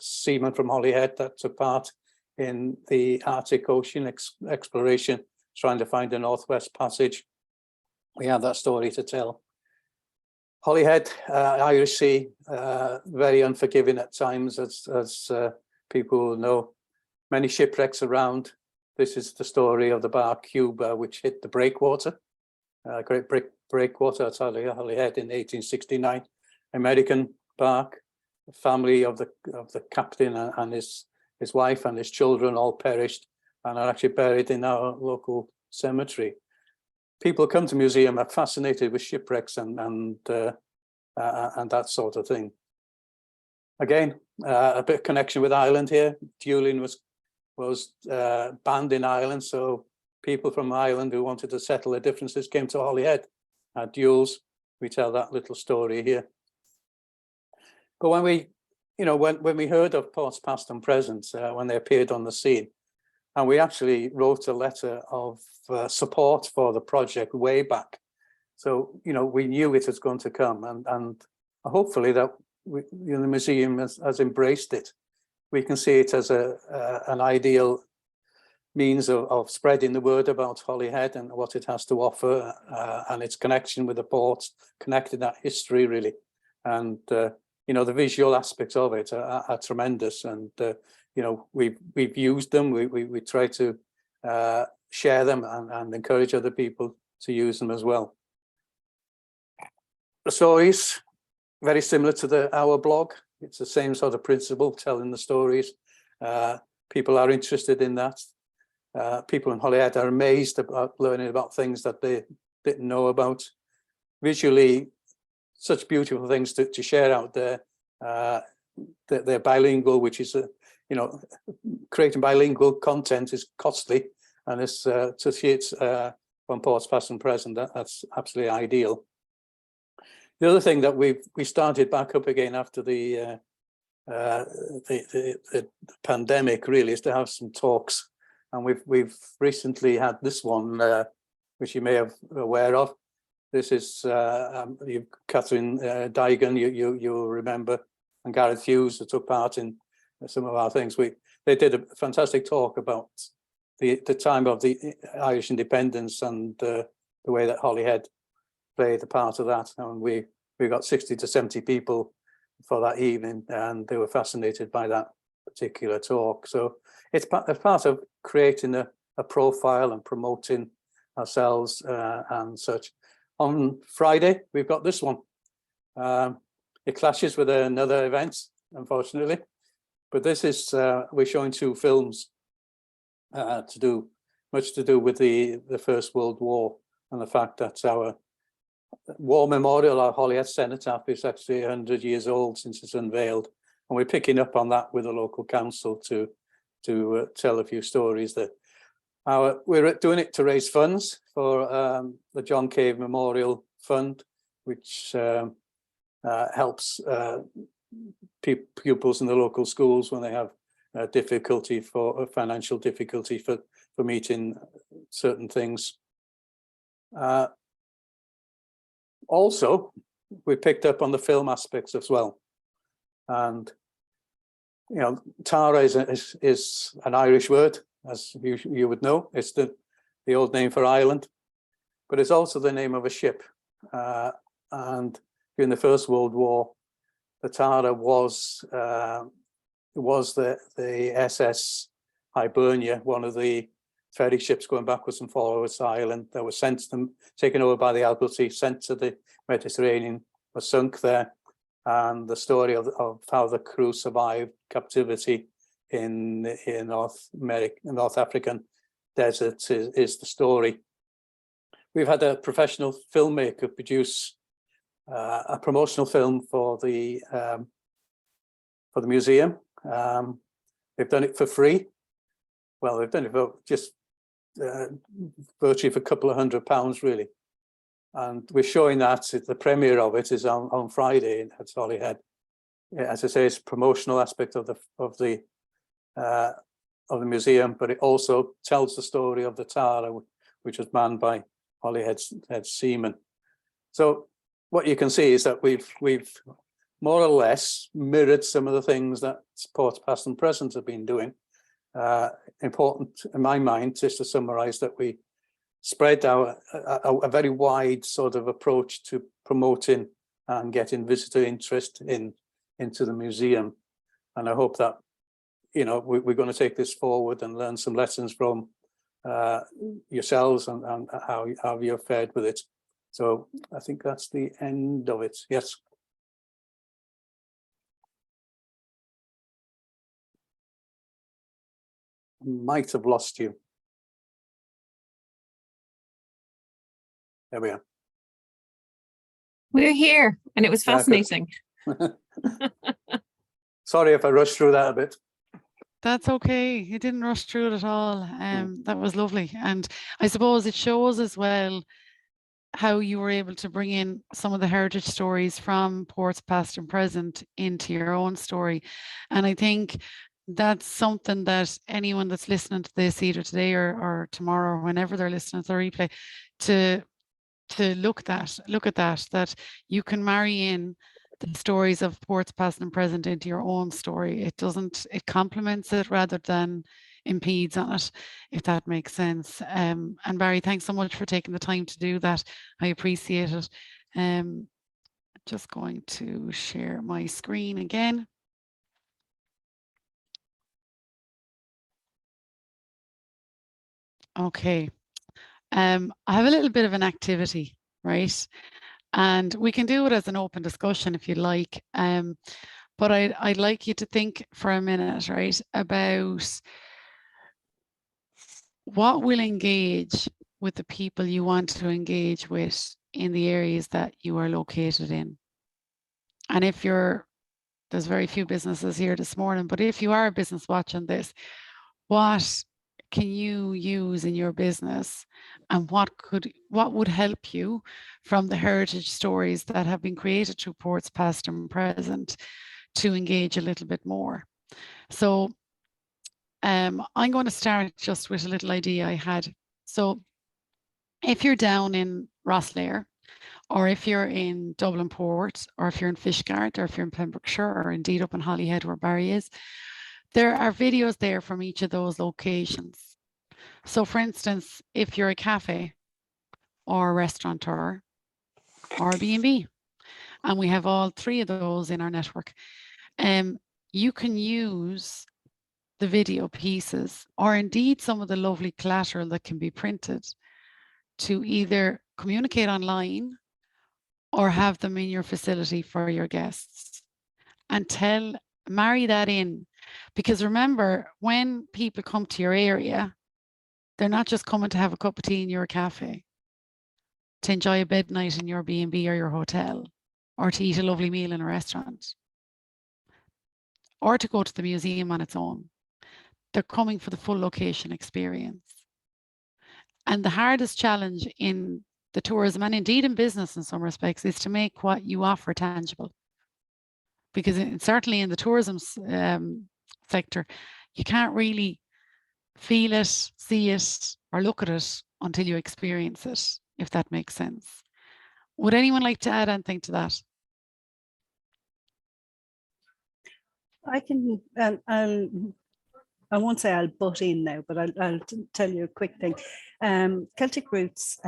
seamen from Holyhead that took part in the Arctic Ocean exploration, trying to find the Northwest Passage. We have that story to tell. Holyhead, Irish Sea, very unforgiving at times, as people know. Many shipwrecks around. This is the story of the bark Cuba, which hit the breakwater, Great Breakwater at Holyhead in 1869. American bark. The family of the captain and his wife and his children all perished and are actually buried in our local cemetery. People come to museum are fascinated with shipwrecks and that sort of thing. Again, a bit of connection with Ireland here. Dueling was banned in Ireland, so people from Ireland who wanted to settle their differences came to Holyhead. Duels, we tell that little story here. But when we heard of Ports Past and Present, when they appeared on the scene, and we actually wrote a letter of support for the project way back. So, we knew it was going to come, and hopefully that the museum has embraced it. We can see it as an ideal means of spreading the word about Holyhead and what it has to offer, and its connection with the port, connecting that history really. And you know, the visual aspects of it are tremendous, and you know, we've used them. We try to share them and encourage other people to use them as well. The stories, very similar to our blog. It's the same sort of principle, telling the stories. People are interested in that. People in Holyhead are amazed about learning about things that they didn't know about. Visually, such beautiful things to share out there. They're bilingual, which is, you know, creating bilingual content is costly, and it's to see it's from ports past and present. That's absolutely ideal. The other thing that we started back up again after the pandemic really is to have some talks, and we've recently had this one, which you may have aware of. This is Catherine Dygan, you remember, and Gareth Hughes, that took part in some of our things. They did a fantastic talk about the time of the Irish independence and the way that Holyhead played a part of that, and we got 60 to 70 people for that evening, and they were fascinated by that particular talk. So it's part of creating a profile and promoting ourselves and such. On Friday, we've got this one. It clashes with another event, unfortunately, but this is we're showing two films much to do with the First World War, and the fact that our war memorial, our Holyhead cenotaph, is actually 100 years old since it's unveiled, and we're picking up on that with the local council to tell a few stories. That we're doing it to raise funds for the John Cave Memorial Fund, which helps pupils in the local schools when they have financial difficulty for meeting certain things. Also, we picked up on the film aspects as well, and you know, Tara is an Irish word, as you would know. It's the old name for Ireland, but it's also the name of a ship. And during the First World War, the Tara was the SS Hibernia, one of the ferry ships going backwards and forwards to Ireland, that was taken over by the Admiralty, sent to the Mediterranean, was sunk there. And the story of how the crew survived captivity in North African deserts is the story. We've had a professional filmmaker produce a promotional film for the museum. They've done it for free. Well, they've done it for just virtually for a couple of £100 really. And we're showing that. The premiere of it is on Friday at Holyhead. As I say, it's a promotional aspect of the museum, but it also tells the story of the Tara, which was manned by Holyhead seamen. So what you can see is that we've more or less mirrored some of the things that ports past and present have been doing. Important in my mind, just to summarize, that we spread a very wide sort of approach to promoting and getting visitor interest into the museum. And I hope that, you know, we're going to take this forward and learn some lessons from yourselves and how you've fared with it. So I think that's the end of it. Yes. Might have lost you. There we are. We're here, and it was fascinating. Sorry if I rushed through that a bit. That's okay. You didn't rush through it at all. That was lovely. And I suppose it shows as well how you were able to bring in some of the heritage stories from ports past and present into your own story. And I think that's something that anyone that's listening to this either today or tomorrow, or whenever they're listening to the replay, to look at that you can marry in the stories of ports past and present into your own story. It complements it rather than impedes on it, if that makes sense. And Barry, thanks so much for taking the time to do that. I appreciate it. Just going to share my screen again. Okay. I have a little bit of an activity, right? And we can do it as an open discussion if you like. But I'd like you to think for a minute, right, about what will engage with the people you want to engage with in the areas that you are located in. And if there's very few businesses here this morning, but if you are a business watching this, what can you use in your business, and what would help you from the heritage stories that have been created through ports past and present to engage a little bit more? So I'm going to start just with a little idea I had. So if you're down in Rosslare, or if you're in Dublin Port, or if you're in Fishguard, or if you're in Pembrokeshire, or indeed up in Holyhead where Barry is, there are videos there from each of those locations. So for instance, if you're a cafe or a restaurateur or a B&B, and we have all three of those in our network, you can use the video pieces, or indeed some of the lovely collateral that can be printed, to either communicate online or have them in your facility for your guests, and marry that in. Because remember, when people come to your area, they're not just coming to have a cup of tea in your cafe, to enjoy a bed night in your B&B or your hotel, or to eat a lovely meal in a restaurant, or to go to the museum on its own. They're coming for the full location experience. And the hardest challenge in the tourism, and indeed in business in some respects, is to make what you offer tangible. Because certainly in the tourism sector, you can't really feel it, see it, or look at it until you experience it, if that makes sense. Would anyone like to add anything to that? I can, I won't say I'll butt in now, but I'll tell you a quick thing. Celtic Routes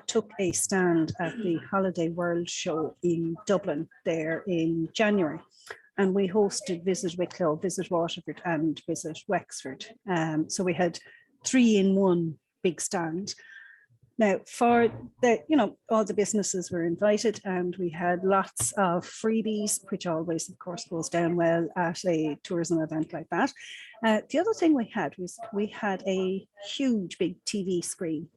took a stand at the Holiday World Show in Dublin there in January. And we hosted Visit Wicklow, Visit Waterford and Visit Wexford. So we had 3 in 1 big stand. Now for the, all the businesses were invited, and we had lots of freebies, which always of course goes down well at a tourism event like that. The other thing we had was we had a huge big TV screen,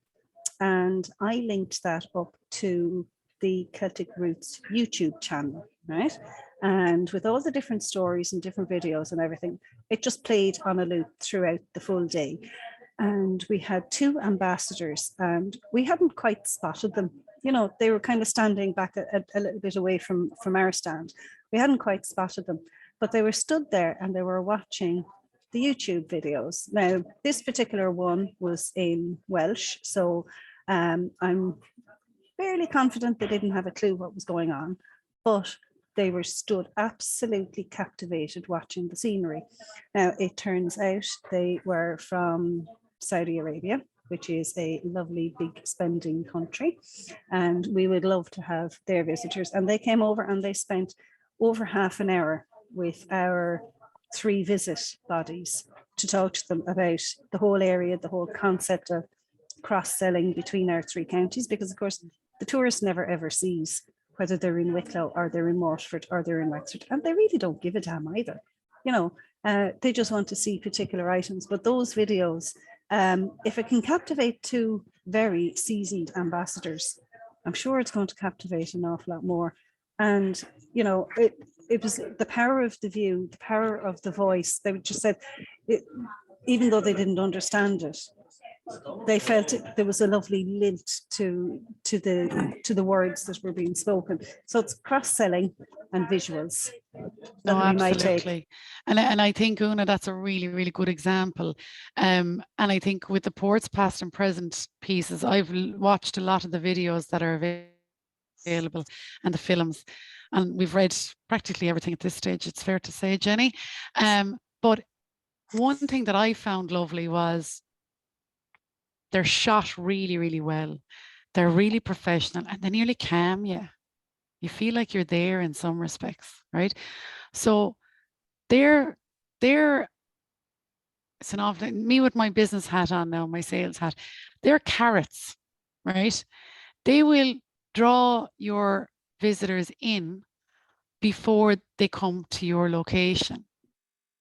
and I linked that up to the Celtic Routes YouTube channel, right? And with all the different stories and different videos and everything, it just played on a loop throughout the full day. And we had 2 ambassadors, and we hadn't quite spotted them. They were kind of standing back a little bit away from our stand. We hadn't quite spotted them, but they were stood there and they were watching the YouTube videos. Now, this particular one was in Welsh, so I'm fairly confident they didn't have a clue what was going on, but they were stood absolutely captivated watching the scenery. Now, it turns out they were from Saudi Arabia, which is a lovely big spending country, and we would love to have their visitors. And they came over and they spent over half an hour with our 3 visit bodies to talk to them about the whole area, the whole concept of cross-selling between our 3 counties, because of course the tourist never ever sees whether they're in Wicklow or they're in Waterford or they're in Wexford, and they really don't give a damn either. They just want to see particular items. But those videos, if it can captivate 2 very seasoned ambassadors, I'm sure it's going to captivate an awful lot more. And it was the power of the view, the power of the voice. They just said, even though they didn't understand it, they felt there was a lovely lilt to the words that were being spoken. So it's cross-selling and visuals. No, absolutely. And I think, Oonagh, that's a really, really good example. And I think with the ports past and present pieces, I've watched a lot of the videos that are available and the films, and we've read practically everything at this stage, it's fair to say, Jenny. But one thing that I found lovely was they're shot really, really well. They're really professional and they nearly calm you. You feel like you're there in some respects, right? So they're it's an awful, me with my business hat on now, my sales hat, they're carrots, right? They will draw your visitors in before they come to your location,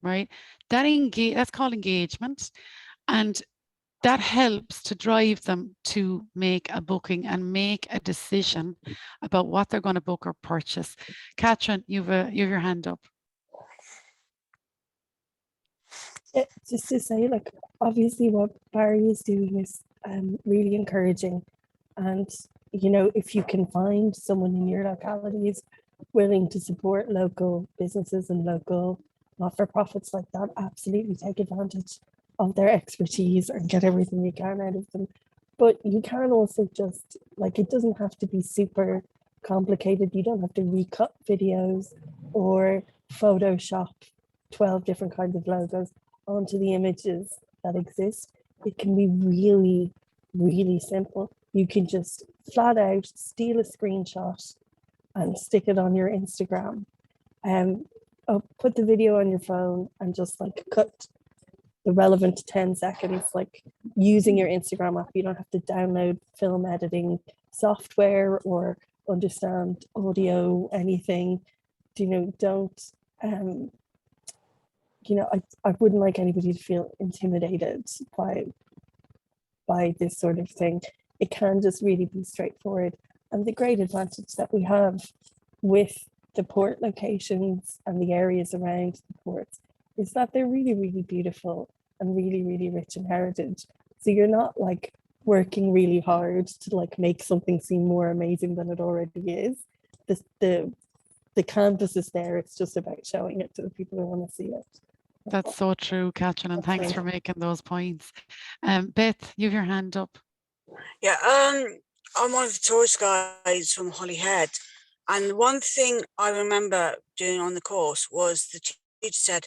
right? That's called engagement. And that helps to drive them to make a booking and make a decision about what they're going to book or purchase. Catherine, you've your hand up. Yeah, just to say, like, obviously what Barry is doing is really encouraging. And, you know, if you can find someone in your locality who's willing to support local businesses and local not-for-profits like that, absolutely take advantage of their expertise and get everything you can out of them. But you can also just, like, it doesn't have to be super complicated. You don't have to recut videos or Photoshop 12 different kinds of logos onto the images that exist. It can be really, really simple. You can just flat out steal a screenshot and stick it on your Instagram. Put the video on your phone and just like cut the relevant 10 seconds, like using your Instagram app. You don't have to download film editing software or understand audio, anything. You know, don't you know, I wouldn't like anybody to feel intimidated by this sort of thing. It can just really be straightforward. And the great advantage that we have with the port locations and the areas around the ports is that they're really, really beautiful and really, really rich in heritage. So you're not like working really hard to like make something seem more amazing than it already is. The canvas is there. It's just about showing it to the people who want to see it. That's so true, Catherine, and thanks for making those points. Beth, you have your hand up. Yeah, I'm one of the tourist guides from Holyhead, and one thing I remember doing on the course was the teacher said,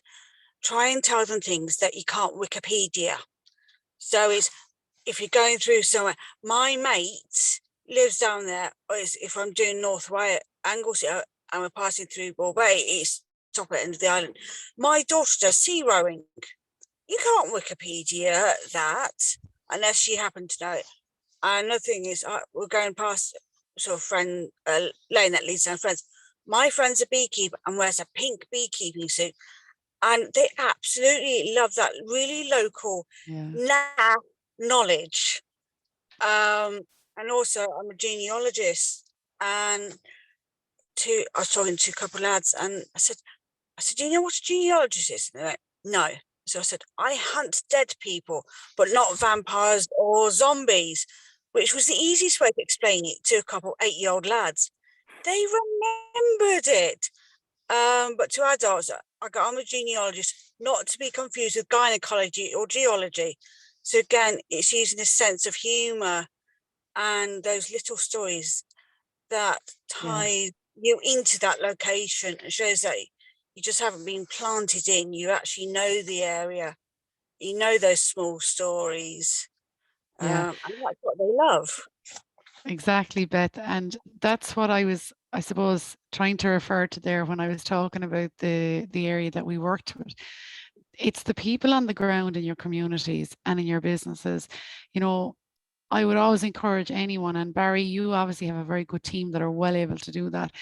try and tell them things that you can't Wikipedia. So it's, if you're going through somewhere, my mate lives down there, if I'm doing North Wales, Anglesey, and we're passing through Ball Bay, it's top end of the island. My daughter does sea rowing. You can't Wikipedia that unless you happen to know it. And another thing is, we're going past sort of friend lane that leads down Friends. My friend's a beekeeper and wears a pink beekeeping suit, and they absolutely love that really local knowledge. And also, I'm a genealogist, and I was talking to a couple of lads, and I said, do you know what a genealogist is? And they went, no. So I said, I hunt dead people, but not vampires or zombies, which was the easiest way to explain it to a couple 8-year-old lads. They remembered it. But to adults, I'm a genealogist, not to be confused with gynecology or geology. So again, it's using a sense of humour and those little stories that tie you into that location and shows that you just haven't been planted in. You actually know the area. You know those small stories. And that's what they love. Exactly, Beth. And that's what I was, I suppose, trying to refer to there when I was talking about the area that we worked with. It's the people on the ground in your communities and in your businesses. You know, I would always encourage anyone, and Barry, you obviously have a very good team that are well able to do that.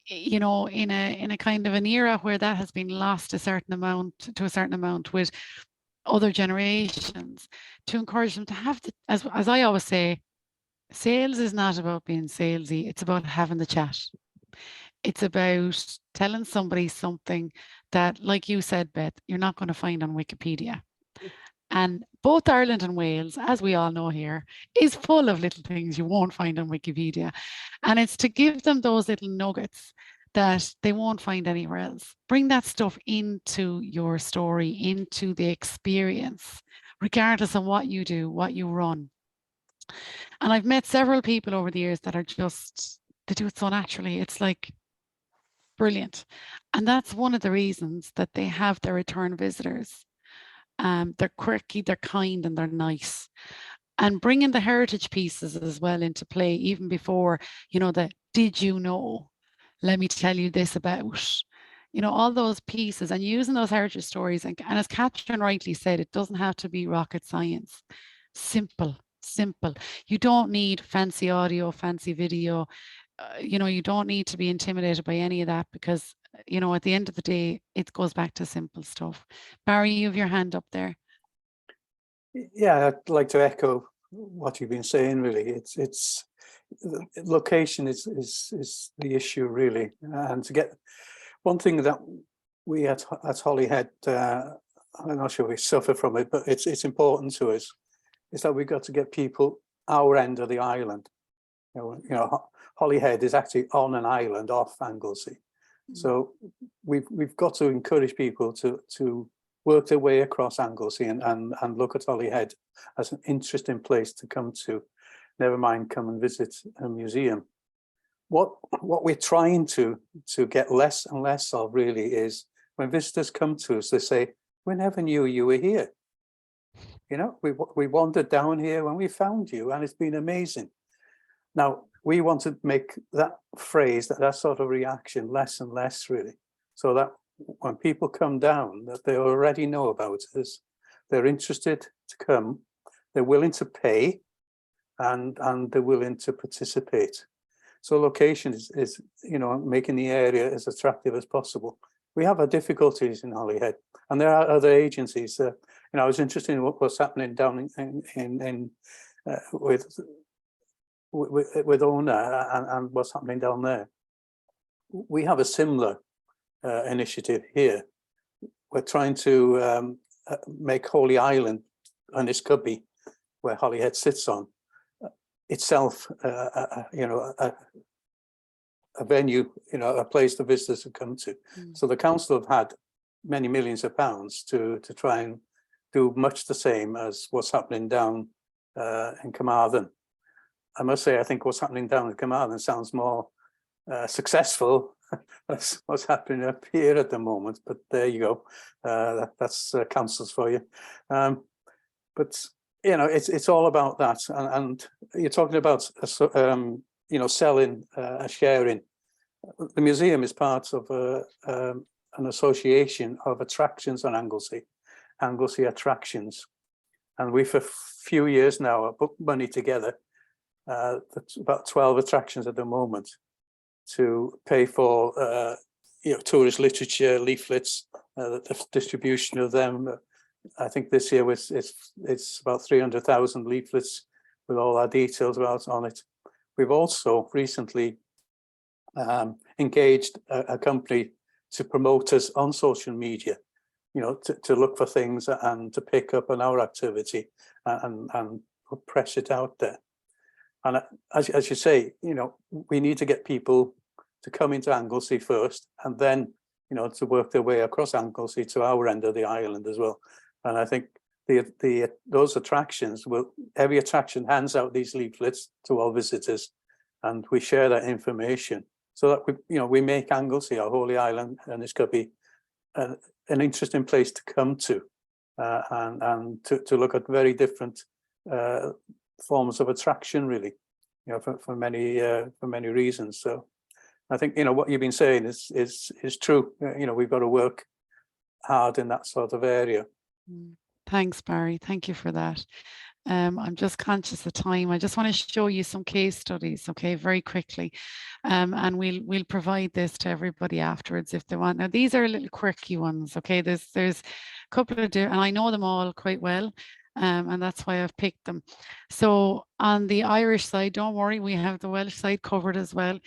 You know, in a kind of an era where that has been lost to a certain amount with other generations, to encourage them to have the, as I always say, sales is not about being salesy, it's about having the chat. It's about telling somebody something that, like you said, Beth, you're not going to find on Wikipedia. And both Ireland and Wales, as we all know here, is full of little things you won't find on Wikipedia. And it's to give them those little nuggets that they won't find anywhere else. Bring that stuff into your story, into the experience, regardless of what you do, what you run. And I've met several people over the years that are just, they do it so naturally. It's like brilliant. And that's one of the reasons that they have their return visitors. They're quirky, they're kind, and they're nice. And bringing the heritage pieces as well into play, even before, you know, the did you know, let me tell you this about, you know, all those pieces, and using those heritage stories. And as Catherine rightly said, it doesn't have to be rocket science. Simple. You don't need fancy audio, fancy video. You know, you don't need to be intimidated by any of that, because, you know, at the end of the day, it goes back to simple stuff. Barry, you have your hand up there. Yeah, I'd like to echo what you've been saying. Really, it's location is the issue really, and to get one thing that we at Holyhead, I'm not sure we suffer from it, but it's important to us, is that we've got to get people our end of the island. You know, Holyhead is actually on an island off Anglesey, so we've got to encourage people to work their way across Anglesey and look at Holyhead as an interesting place to come to, never mind come and visit a museum. What we're trying to get less and less of really is when visitors come to us, they say, we never knew you were here. You know, we wandered down here when we found you, and it's been amazing. Now, we want to make that phrase, that sort of reaction less and less really, so that when people come down, that they already know about us, they're interested to come, they're willing to pay, and they're willing to participate. So location is you know, making the area as attractive as possible. We have our difficulties in Holyhead, and there are other agencies. You know, I was interested in what's happening down with Oonagh and what's happening down there. We have a similar initiative here. We're trying to make Holy Island and this cubby where Holyhead sits on itself, you know, a venue, you know, a place the visitors have come to. So the council have had many millions of pounds to try and do much the same as what's happening down in Carmarthen. I must say, I think what's happening down in Carmarthen sounds more successful. That's what's happening up here at the moment, but there you go. That's councils for you. But you know, it's all about that, and you're talking about you know, selling, sharing. The museum is part of an association of attractions on Anglesey Attractions, and we for a few years now have put money together. That's about 12 attractions at the moment, to pay for you know, tourist literature, leaflets, the distribution of them. I think this year it's about 300,000 leaflets with all our details about on it. We've also recently engaged a company to promote us on social media, you know, to look for things and to pick up on our activity and press it out there. And as you say, you know, we need to get people to come into Anglesey first, and then, you know, to work their way across Anglesey to our end of the island as well. And I think those attractions will, every attraction hands out these leaflets to all visitors, and we share that information so that we, you know, we make Anglesey, our holy island, and this could be an interesting place to come to, and to look at very different forms of attraction, really, you know, for many reasons. So I think, you know, what you've been saying is true. You know, we've got to work hard in that sort of area. Thanks, Barry. Thank you for that. I'm just conscious of time. I just want to show you some case studies, okay, very quickly. And we'll provide this to everybody afterwards if they want. Now, these are little quirky ones, okay? There's a couple of different, and I know them all quite well. And that's why I've picked them. So on the Irish side, don't worry, we have the Welsh side covered as well.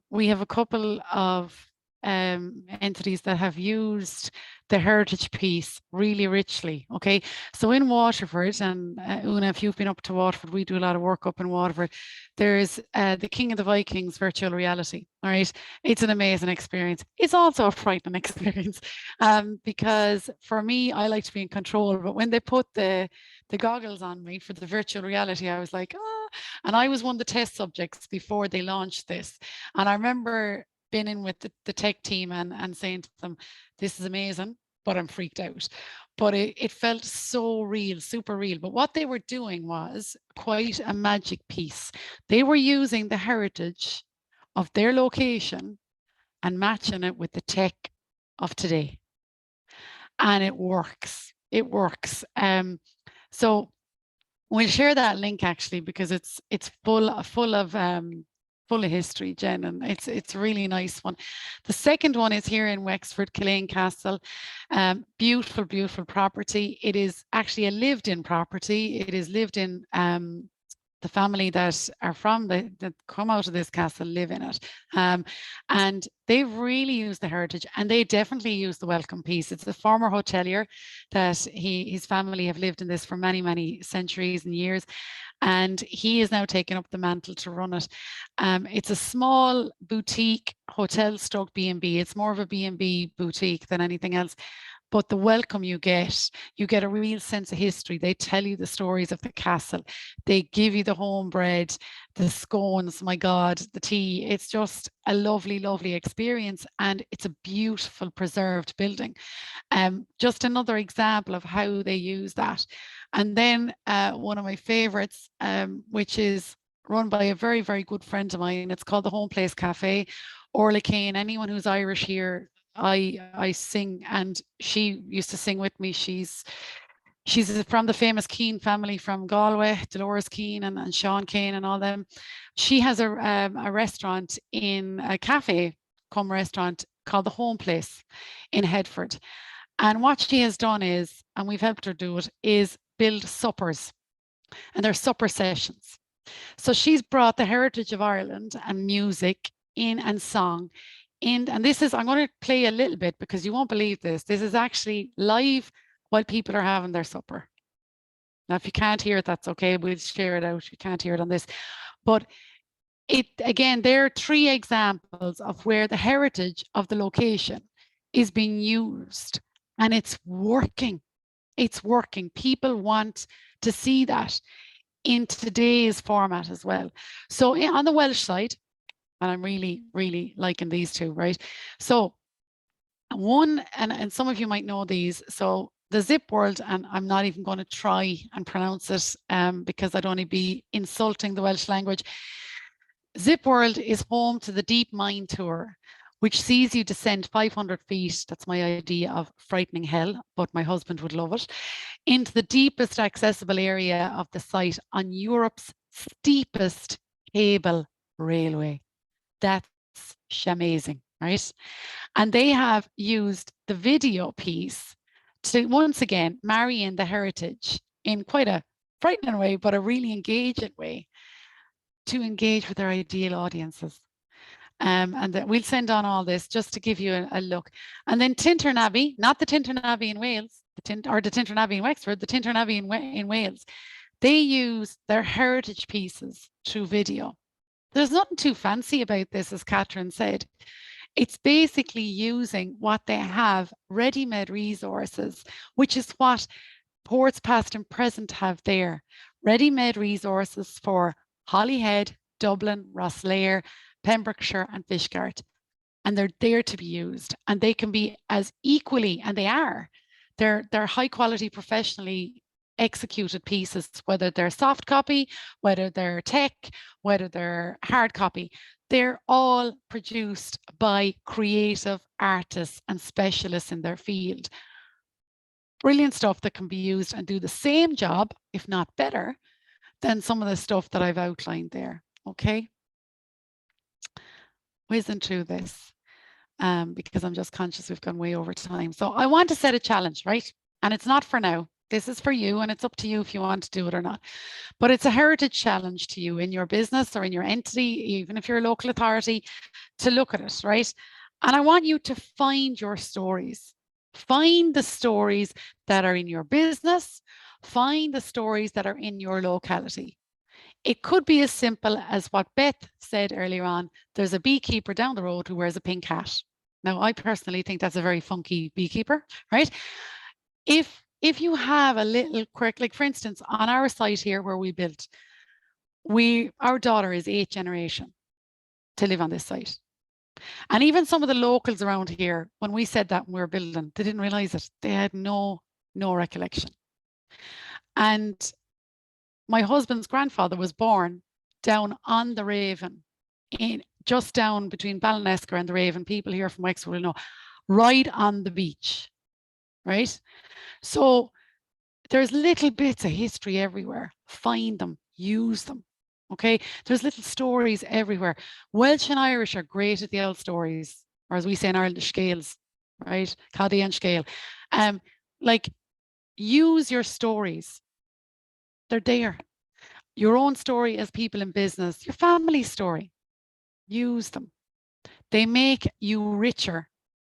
We have a couple of entities that have used the heritage piece really richly. Okay, so in Waterford, and Oonagh, if you've been up to Waterford, we do a lot of work up in Waterford. There's the King of the Vikings virtual reality. All right, it's an amazing experience. It's also a frightening experience, because for me, I like to be in control. But when they put the goggles on me for the virtual reality, I was like, ah, and I was one of the test subjects before they launched this, and I remember been in with the tech team and saying to them, this is amazing. but I'm freaked out. But it felt so real, super real. But what they were doing was quite a magic piece. They were using the heritage of their location and matching it with the tech of today. And it works. It works. So we'll share that link actually, because it's full of history, Jen, and it's a really nice one. The second one is here in Wexford, Killane Castle. Beautiful, beautiful property. It is actually a lived-in property. It is lived in. The family that are from that come out of this castle live in it, and they've really used the heritage, and they definitely use the welcome piece. It's a former hotelier that his family have lived in this for many, many centuries and years, and he is now taking up the mantle to run it. It's a small boutique hotel stroke B&B. It's more of a B&B boutique than anything else. But the welcome you get a real sense of history. They tell you the stories of the castle. They give you the home bread, the scones, my God, the tea. It's just a lovely, lovely experience. And it's a beautiful preserved building. Just another example of how they use that. And then one of my favorites, which is run by a very, very good friend of mine. It's called the Home Place Cafe. Orla Kane, anyone who's Irish here, I sing, and she used to sing with me. She's from the famous Keane family from Galway, Dolores Keane and Sean Kane and all them. She has a restaurant in a cafe come restaurant called the Home Place in Headford. And what she has done is, and we've helped her do it, is build suppers, and they're supper sessions. So she's brought the heritage of Ireland and music in and song in, and this is, I'm going to play a little bit because you won't believe this. This is actually live while people are having their supper. Now, if you can't hear it, that's okay. We'll share it out. You can't hear it on this. But it, again, there are 3 examples of where the heritage of the location is being used, and it's working. It's working. People want to see that in today's format as well. So on the Welsh side, and I'm really, really liking these 2, right? So one, and some of you might know these. So the Zip World, and I'm not even going to try and pronounce it because I'd only be insulting the Welsh language. Zip World is home to the Deep Mine Tour, which sees you descend 500 feet. That's my idea of frightening hell, but my husband would love it. Into the deepest accessible area of the site on Europe's steepest cable railway. That's amazing, right? And they have used the video piece to once again marry in the heritage in quite a frightening way, but a really engaging way to engage with their ideal audiences. And that we'll send on all this just to give you a look. And then Tintern Abbey, not the Tintern Abbey in Wales, or the Tintern Abbey in Wexford, the Tintern Abbey in Wales. They use their heritage pieces through video. There's nothing too fancy about this, as Catherine said. It's basically using what they have, ready-made resources, which is what ports past and present have there. Ready-made resources for Holyhead, Dublin, Rosslare, Pembrokeshire and Fishguard. And they're there to be used, and they can be as equally, and they are, they're high quality, professionally executed pieces, whether they're soft copy, whether they're tech, whether they're hard copy. They're all produced by creative artists and specialists in their field. Brilliant stuff that can be used and do the same job, if not better, than some of the stuff that I've outlined there. Okay. Whizzing through this because I'm just conscious we've gone way over time. So I want to set a challenge, right? And it's not for now. This is for you, and it's up to you if you want to do it or not. But it's a heritage challenge to you in your business or in your entity, even if you're a local authority, to look at it, right? And I want you to find your stories. Find the stories that are in your business. Find the stories that are in your locality. It could be as simple as what Beth said earlier on. There's a beekeeper down the road who wears a pink hat. Now, I personally think that's a very funky beekeeper, right? If you have a little quirk, like for instance, on our site here where we built, our daughter is 8th generation to live on this site. And even some of the locals around here, when we said that when we were building, they didn't realize it. They had no recollection. And my husband's grandfather was born down on the Raven, just down between Ballinescar and the Raven. People here from Wexford will know, right on the beach, right? So there's little bits of history everywhere. Find them, use them. Okay, there's little stories everywhere. Welsh and Irish are great at the old stories, or as we say in Ireland, the scales, right? Caddy and scale. Like, use your stories. They're there. Your own story as people in business, your family story. Use them. They make you richer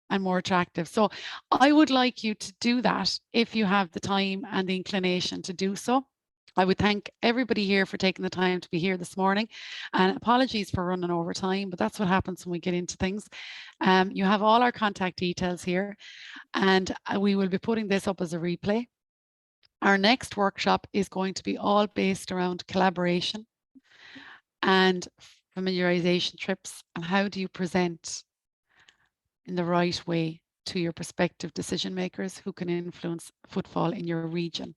and more attractive. So I would like you to do that if you have the time and the inclination to do so. I would thank everybody here for taking the time to be here this morning, and apologies for running over time, but that's what happens when we get into things. You have all our contact details here, and we will be putting this up as a replay. Our next workshop is going to be all based around collaboration and familiarization trips, and how do you present in the right way to your prospective decision makers who can influence footfall in your region.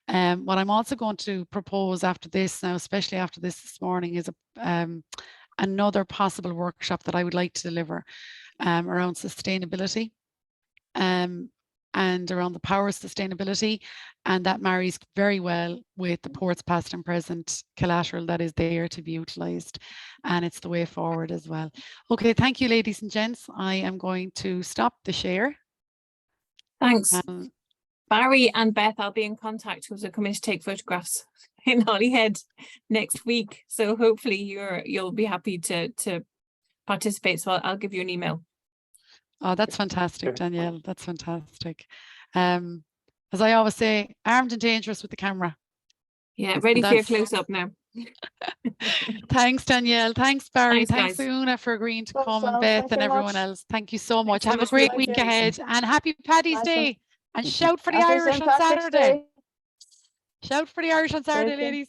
What I'm also going to propose after this now, especially after this morning, is another possible workshop that I would like to deliver around sustainability and around the power of sustainability, and that marries very well with the ports past and present collateral that is there to be utilised, and it's the way forward as well. Okay, thank you, ladies and gents. I am going to stop the share. Thanks. Barry and Beth, I'll be in contact because we're coming to take photographs in Holyhead next week. So hopefully you'll be happy to participate. So I'll give you an email. Oh, that's fantastic, Danielle. That's fantastic. As I always say, armed and dangerous with the camera. Yeah, ready for your close up now. Thanks, Danielle. Thanks, Barry. Thanks, Thanks Oonagh, for agreeing to come, and Beth and everyone else. Thank you so much. Have a great week ahead, and happy Paddy's Day. And shout for the Irish on Saturday. Shout for the Irish on Saturday, ladies.